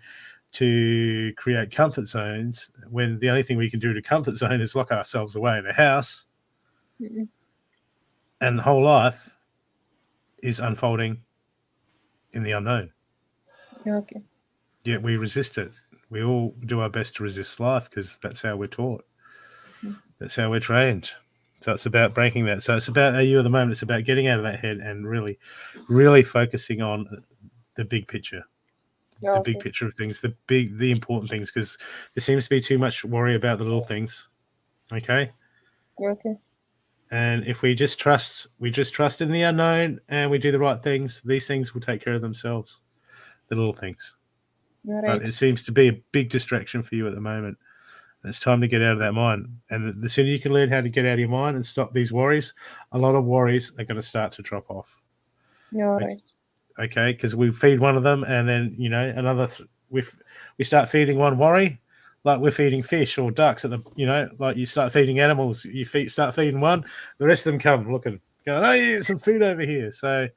to create comfort zones when the only thing we can do to comfort zone is lock ourselves away in a house, and the whole life is unfolding in the unknown. Okay. Yet we resist it. We all do our best to resist life because that's how we're taught. That's how we're trained. So it's about breaking that. So it's about you at the moment. It's about getting out of that head and really, really focusing on the big picture. The big picture of things, the important things, because there seems to be too much worry about the little things. Okay. Okay. And if we just trust in the unknown and we do the right things, these things will take care of themselves. The little things. All But right. it seems to be a big distraction for you at the moment. It's time to get out of that mind. And the sooner you can learn how to get out of your mind and stop these worries, a lot of worries are going to start to drop off. All right. Okay, because we feed one of them, and then another. We start feeding one worry, like we're feeding fish or ducks at the. Like you start feeding animals. You start feeding one, the rest of them come looking, going, oh yeah, some food over here. So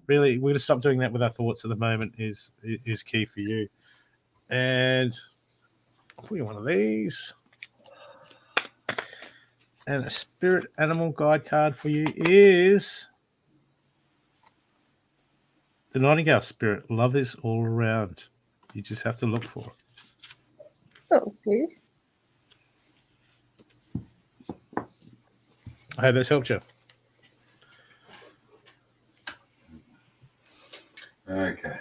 really, we're going to stop doing that with our thoughts at the moment. Is key for you. And I'll put you one of these. And a spirit animal guide card for you is the Nightingale spirit. Love is all around. You just have to look for it. Okay. I hope that's helped you. Okay.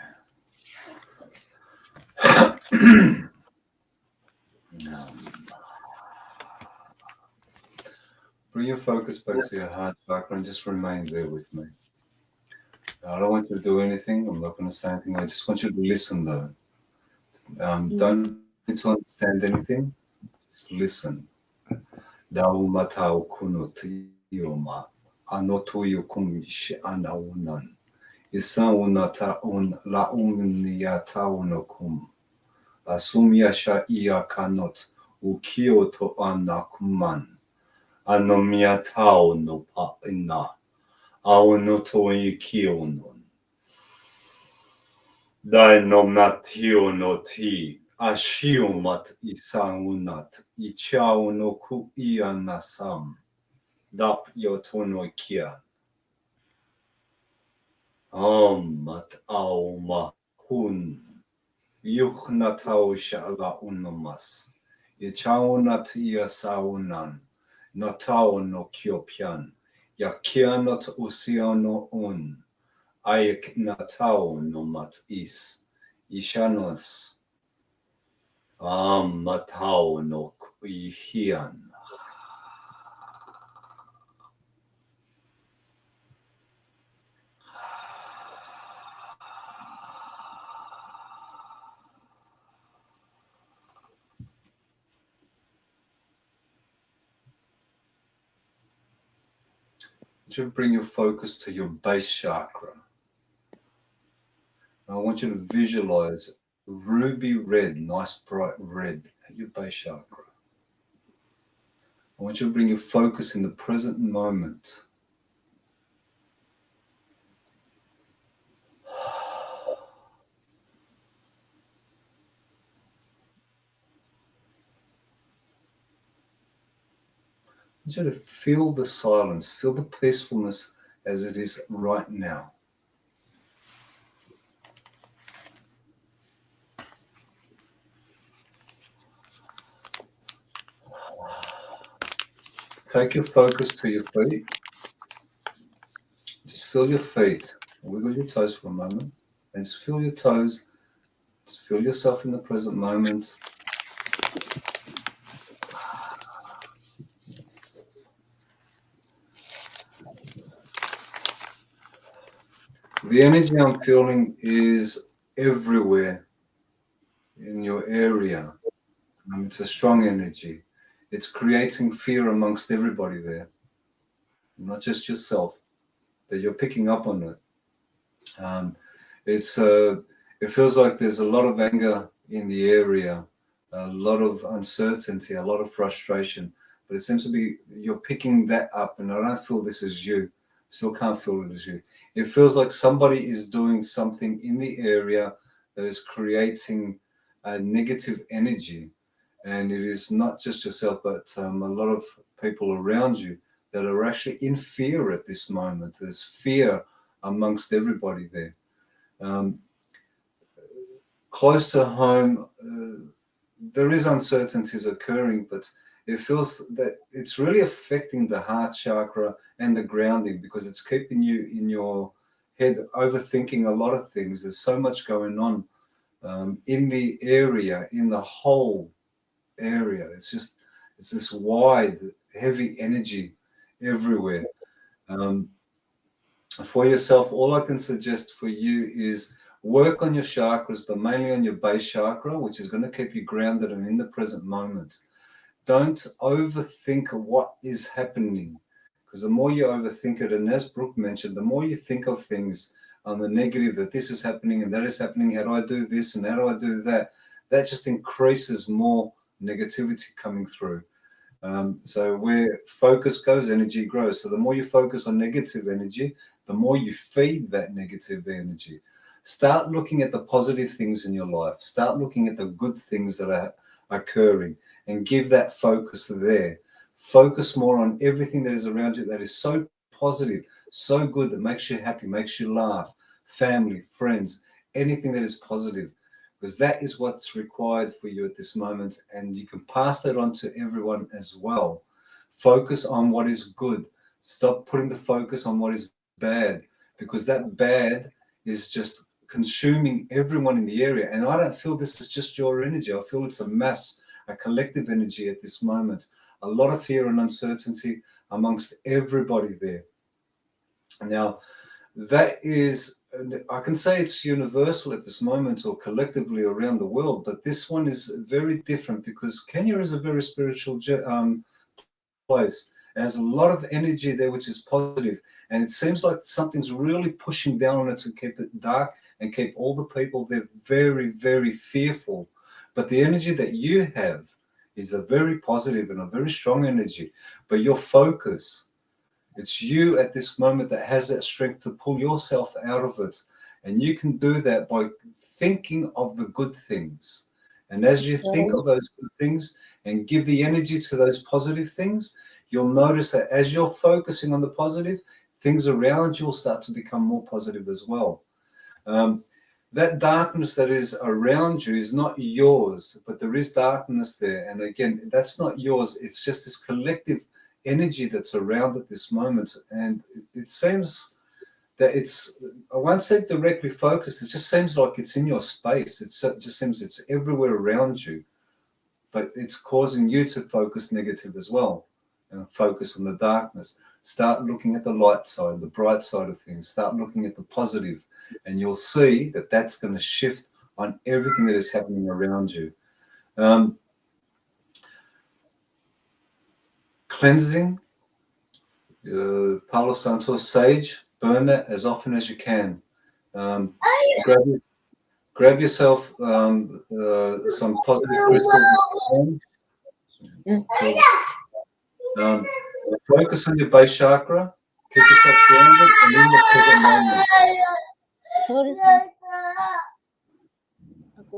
Bring your focus back to your heart chakra and just remain there with me. I don't want you to do anything. I'm not going to say anything. I just want you to listen, though. Don't need to understand anything. Just listen. Daumatau kunotiyoma. Anotoyokum anaunan. Isaunata un laumniataunokum. Asumyasha iakanot ukioto anakuman. Anomiatau no pa ina. Aunoto ikionon. Dainomnationoti ashiumat isaunat ichaunoku ianasam dap yotonokia mat auma hun yuchnatau shala unamas ichaunat iasaunan natau no kyopian yakianot usiano un Ayak natao no mat is ishanos matao no kuihian. You bring your focus to your base chakra. I want you to visualize ruby red, nice bright red at your base chakra. I want you to bring your focus in the present moment. want you to feel the silence, feel the peacefulness as it is right now. Take your focus to your feet. Just feel your feet. Wiggle your toes for a moment. And just feel your toes. Just feel yourself in the present moment. The energy I'm feeling is everywhere in your area. It's a strong energy. It's creating fear amongst everybody there, not just yourself, that you're picking up on it. It feels like there's a lot of anger in the area, a lot of uncertainty, a lot of frustration, but it seems to be you're picking that up, and I don't feel this is you. Still can't feel it as you. It feels like somebody is doing something in the area that is creating a negative energy, and it is not just yourself, but a lot of people around you that are actually in fear at this moment. There's fear amongst everybody there. Close to home, there is uncertainties occurring, but it feels that it's really affecting the heart chakra and the grounding, because it's keeping you in your head overthinking a lot of things. There's so much going on in the area, in the whole area. It's this wide, heavy energy everywhere. For yourself, all I can suggest for you is work on your chakras, but mainly on your base chakra, which is going to keep you grounded and in the present moment. Don't overthink what is happening, because the more you overthink it, and as Brooke mentioned, the more you think of things on the negative, that this is happening and that is happening, how do I do this and how do I do that, that just increases more negativity coming through. So where focus goes, energy grows. So the more you focus on negative energy, the more you feed that negative energy. Start looking at the positive things in your life. Start looking at the good things that are occurring and give that focus there. Focus more on everything that is around you that is so positive, so good, that makes you happy, makes you laugh. Family, friends, anything that is positive, because that is what's required for you at this moment, and you can pass that on to everyone as well. Focus on what is good. Stop putting the focus on what is bad, because that bad is just consuming everyone in the area. And I don't feel this is just your energy. I feel it's a mass, a collective energy at this moment. A lot of fear and uncertainty amongst everybody there. Now, that is, I can say it's universal at this moment or collectively around the world, but this one is very different because Kenya is a very spiritual place. It has a lot of energy there, which is positive, and it seems like something's really pushing down on it to keep it dark and keep all the people there very, very fearful. But the energy that you have is a very positive and a very strong energy, but your focus, it's you at this moment that has that strength to pull yourself out of it. And you can do that by thinking of the good things. And as you think of those good things and give the energy to those positive things, you'll notice that as you're focusing on the positive, things around you will start to become more positive as well. That darkness that is around you is not yours, but there is darkness there. And again, that's not yours. It's just this collective energy that's around at this moment. And it seems that it's, I won't say directly focused, it just seems like it's in your space. It just seems it's everywhere around you, but it's causing you to focus negative as well and focus on the darkness. Start looking at the light side, the bright side of things. Start looking at the positive, and you'll see that that's going to shift on everything that is happening around you. Cleansing, Palo Santo sage, burn that as often as you can. Grab yourself some positive crystals. So, focus on your base chakra. Keep yourself grounded and in the present moment. Sorry.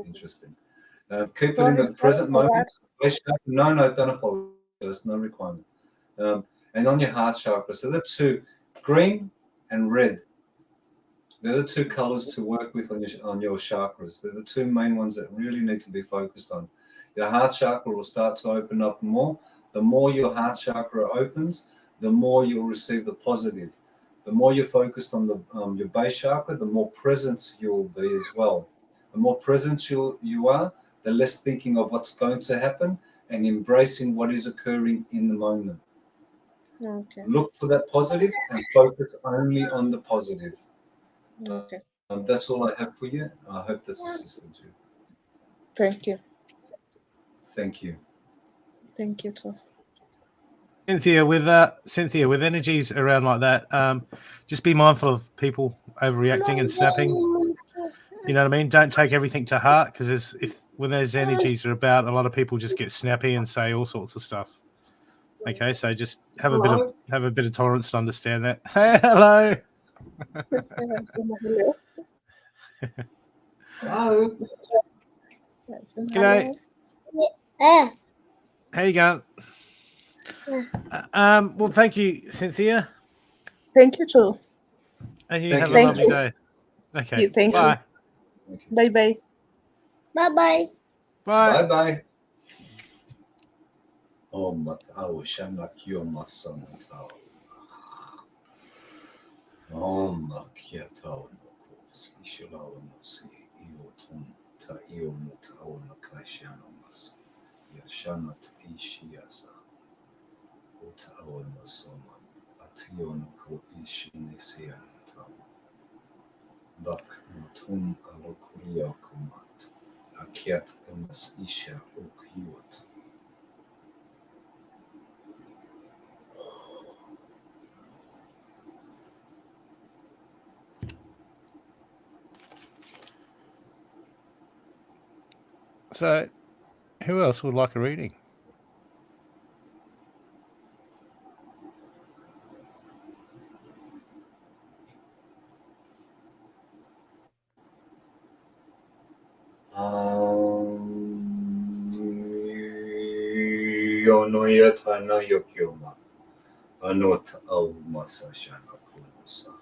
Interesting. Keep it in the present moment. Base chakra. No, don't apologize. No requirement. And on your heart chakra. So the two, green and red. They're the two colors to work with on your chakras. They're the two main ones that really need to be focused on. Your heart chakra will start to open up more. The more your heart chakra opens, the more you'll receive the positive. The more you're focused on your base chakra, the more present you'll be as well. The more present you are, the less thinking of what's going to happen and embracing what is occurring in the moment. Okay. Look for that positive and focus only on the positive. Okay. That's all I have for you. I hope that's assisted you. Thank you. Thank you. Thank you too. Cynthia, with energies around like that, just be mindful of people overreacting and snapping. You know what I mean? Don't take everything to heart, because when those energies are about, a lot of people just get snappy and say all sorts of stuff. Okay, so just have a bit of tolerance and understand that. Hey, hello. Hello. Hello. G'day. How you going? Well, thank you, Cynthia. Thank you too. And you Thank have you. a lovely day. Okay. Thank Bye. you. Bye bye. Bye bye. Bye. Bye bye. Oh, matao shana kyo masanatao. Oh, makiatao no kos. Ishilao no si iotun ta io no tao no kaishano mas. Yashana ta ishiasa. Otao no soman. Atio no ko ishinisia no tao. Bak no tun alokuria kumat. Akiat emas isha okyot. So, who else would like a reading? Yonoyata no yokyoma. Anot au masashana kunosa.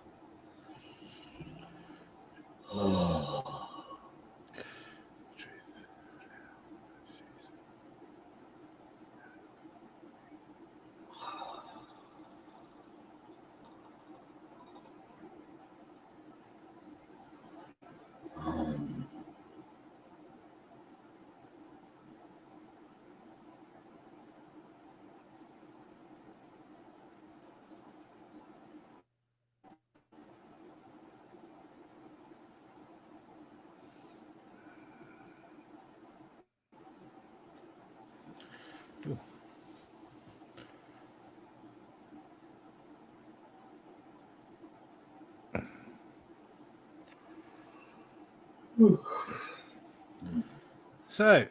So,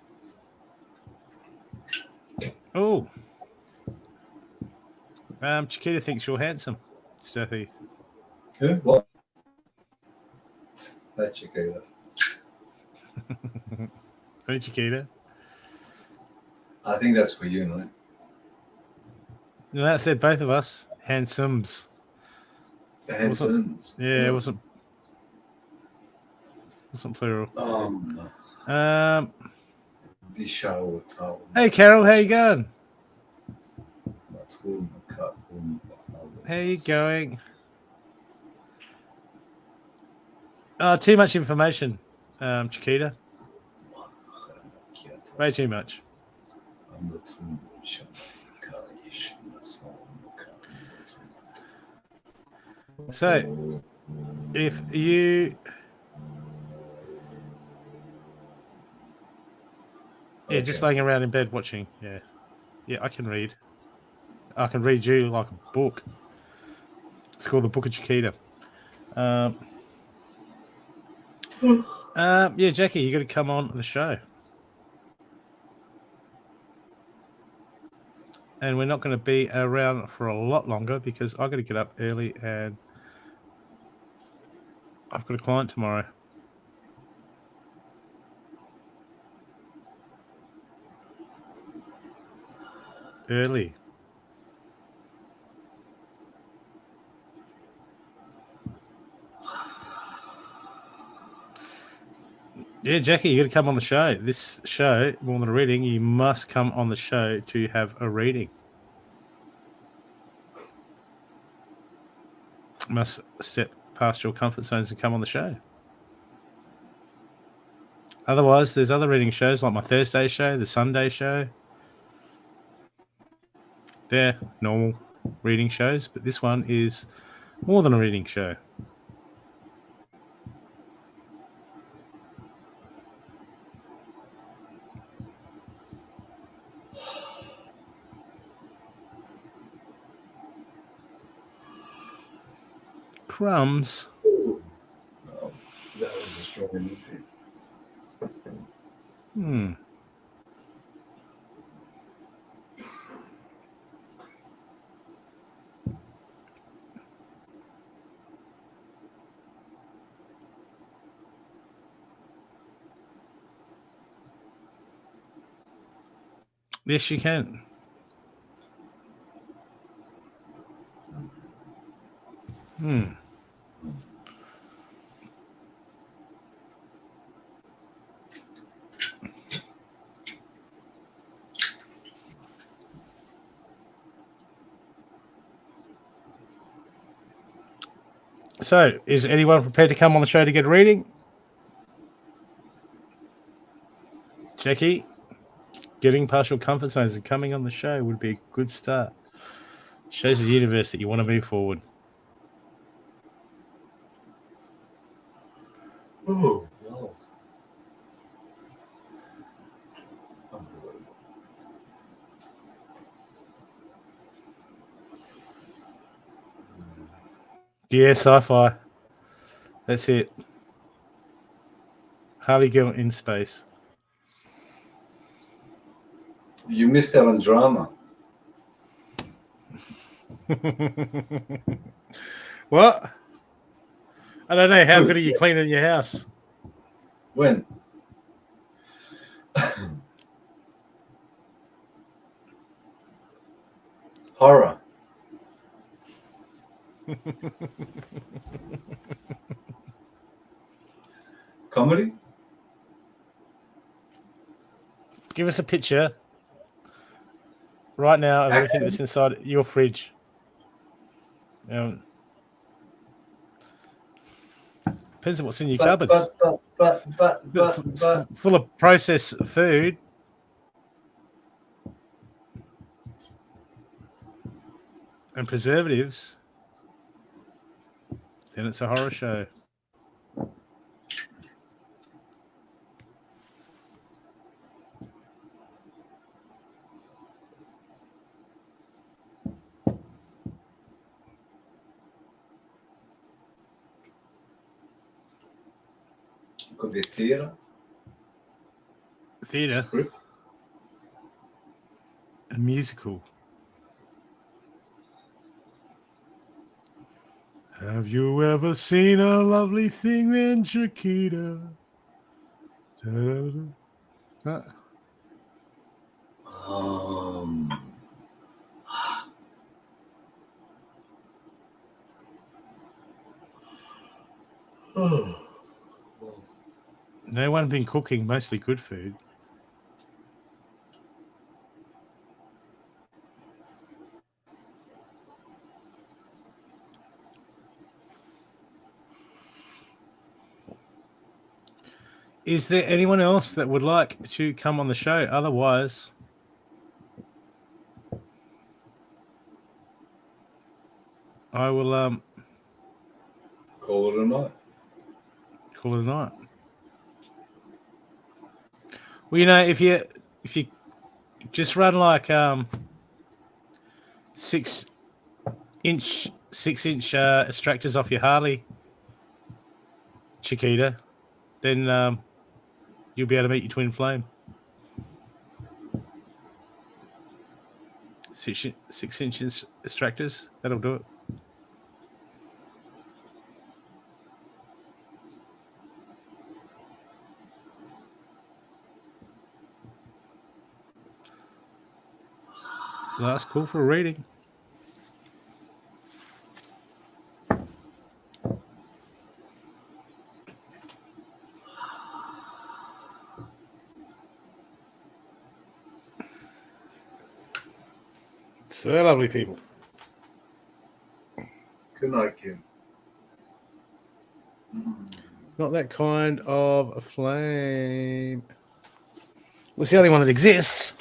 Chiquita thinks you're handsome, Stathi. Who? What? That's Chiquita. Hey, Chiquita. I think that's for you, mate. No, that said both of us handsomes. Handsome. It wasn't plural. Hey, Carol, how you going? How you going? Too much information, Chiquita. Way too much. So, if you... Yeah, just laying around in bed watching. Yeah. Yeah, I can read. I can read you like a book. It's called The Book of Chiquita. Yeah, Jackie, you got to come on the show. And we're not going to be around for a lot longer because I've got to get up early and I've got a client tomorrow. Early. Yeah, Jackie, you got to come on the show. This show, more than a reading, you must come on the show to have a reading. Must step past your comfort zones and come on the show. Otherwise, there's other reading shows like my Thursday show, the Sunday show. They're normal reading shows, but this one is more than a reading show. Crumbs. Oh, that was a strong movie. Yes, you can. So, is anyone prepared to come on the show to get a reading? Jackie, getting past your comfort zones and coming on the show would be a good start. Shows the universe that you want to move forward. Oh, no. Yeah, sci-fi. That's it. Harley Girl in space. You missed out on drama. What? I don't know. How good are you cleaning your house? When? Horror. Comedy? Give us a picture right now of everything that's inside your fridge. Depends on what's in your cupboards. Full of processed food. And preservatives. Then it's a horror show. Could be theater. Theater. Script. A musical. Have you ever seen a lovely thing in Chiquita? No one been cooking, mostly good food. Is there anyone else that would like to come on the show? Otherwise, I will call it a night. Call it a night. Well, you know, if you just run like 6-inch extractors off your Harley Chiquita, then you'll be able to meet your twin flame. 6-inch extractors, that'll do it. Last call for a reading. So lovely people. Good night, Kim. Not that kind of a flame. Well, it's the only one that exists.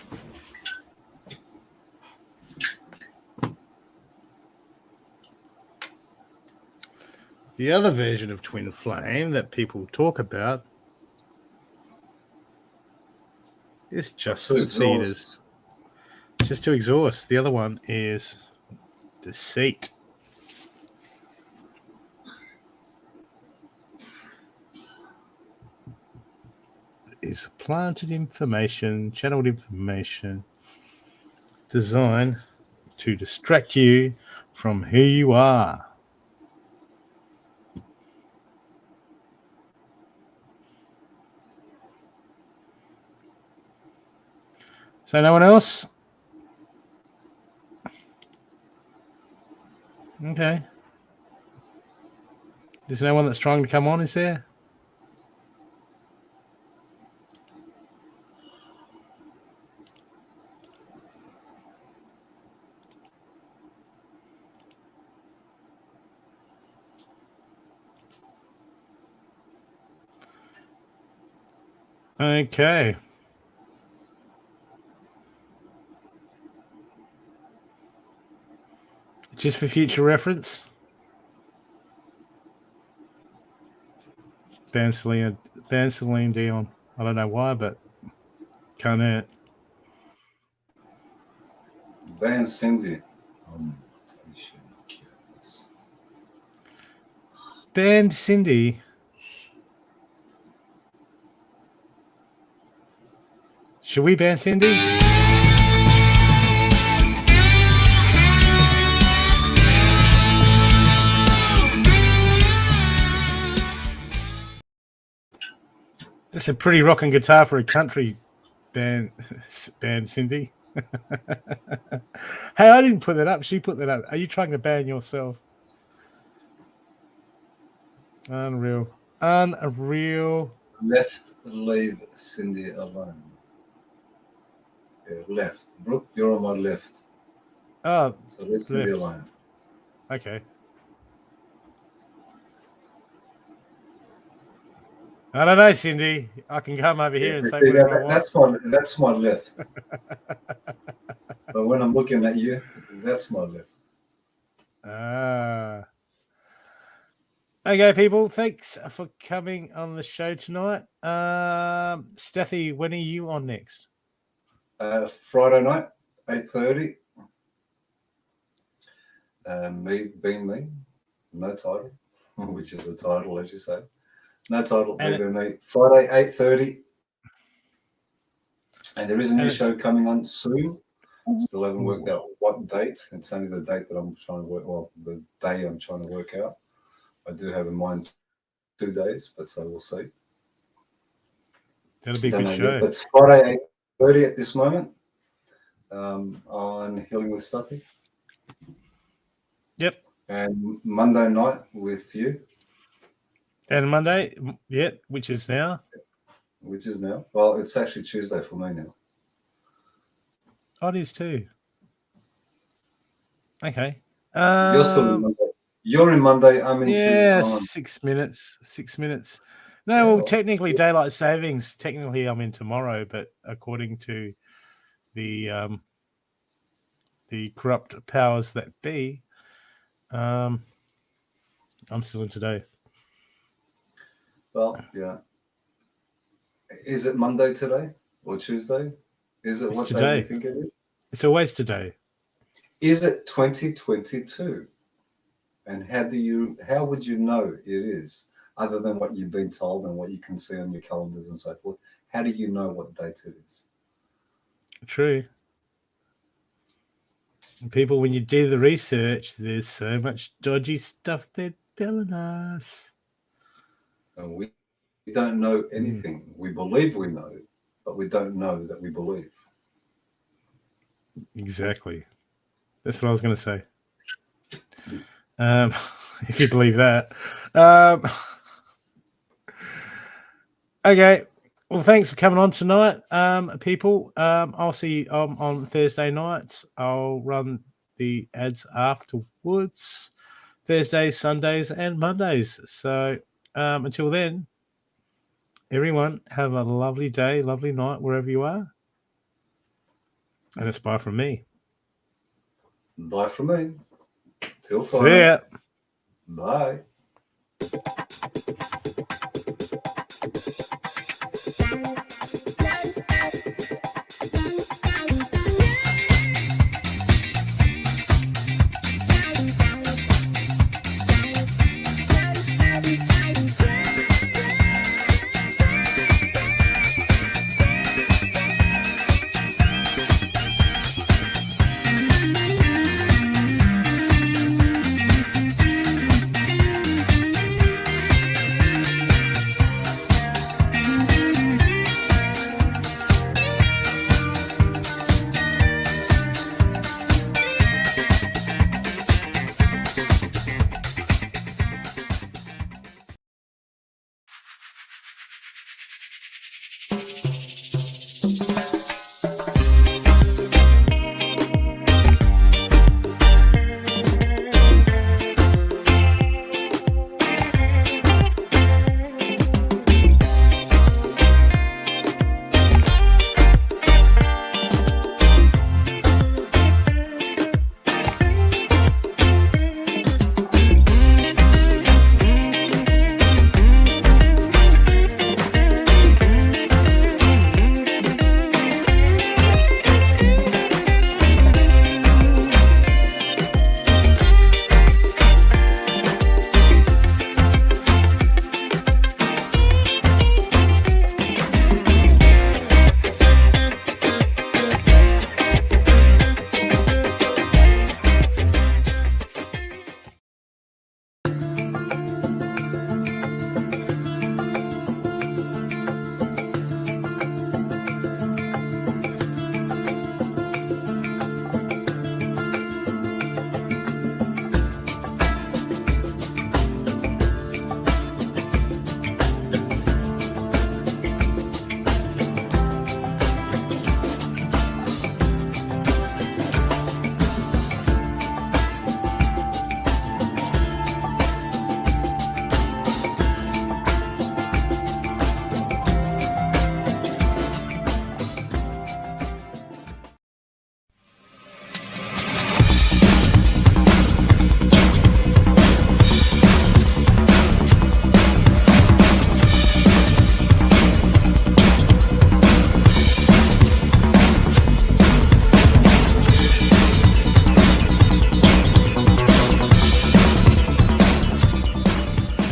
The other version of twin flame that people talk about is just for theaters. Just to exhaust. The other one is deceit. Is planted information, channeled information, designed to distract you from who you are. So no one else? Okay. There's no one that's trying to come on, is there? Okay. Just for future reference. Ban Celine Dion. I don't know why, but can't hear it. Ban Cindy. Ban Cindy. Should we ban Cindy? That's a pretty rocking guitar for a country band, Cindy. Hey, I didn't put that up. She put that up. Are you trying to ban yourself? Unreal. Leave Cindy alone. Yeah, left. Brooke, you're on my left. Oh, so leave Cindy alone. Okay. I don't know, Cindy. I can come over here and say whatever I want. That's my left. But when I'm looking at you, that's my left. Okay, people. Thanks for coming on the show tonight. Stathi, when are you on next? Friday night, 8:30. Me, no title, which is a title, as you say. No title, me. Friday, 8:30. And there is a new show coming on soon. Still haven't worked out what date. It's only the date that I'm trying to work. Well, the day I'm trying to work out. I do have in mind 2 days, but so we'll see. That'll be a good show. But it's Friday, 8:30 at this moment. On Healing with Stathi. Yep. And Monday night with you. And Monday, which is now. Well, it's actually Tuesday for me now. Oh, it is too. Okay. You're still in Monday. You're in Monday. I'm in Tuesday. Yeah, 6 minutes. 6 minutes. No, well, technically daylight savings. Technically, I'm in tomorrow, but according to the corrupt powers that be, I'm still in today. Well, yeah. Is it Monday today or Tuesday? Is it what today. Day do you think it is? It's always today. Is it 2022? And how would you know it is, other than what you've been told and what you can see on your calendars and so forth? How do you know what date it is? True. People, when you do the research, there's so much dodgy stuff they're telling us. And we don't know anything. We believe we know, but we don't know that we believe. Exactly. That's what I was going to say. If you believe that. Okay. Well, thanks for coming on tonight, people. I'll see you on Thursday nights. I'll run the ads afterwards. Thursdays, Sundays, and Mondays. So until then, everyone, have a lovely day, lovely night, wherever you are. And it's bye from me. Bye from me. Till See Friday. ya. Bye.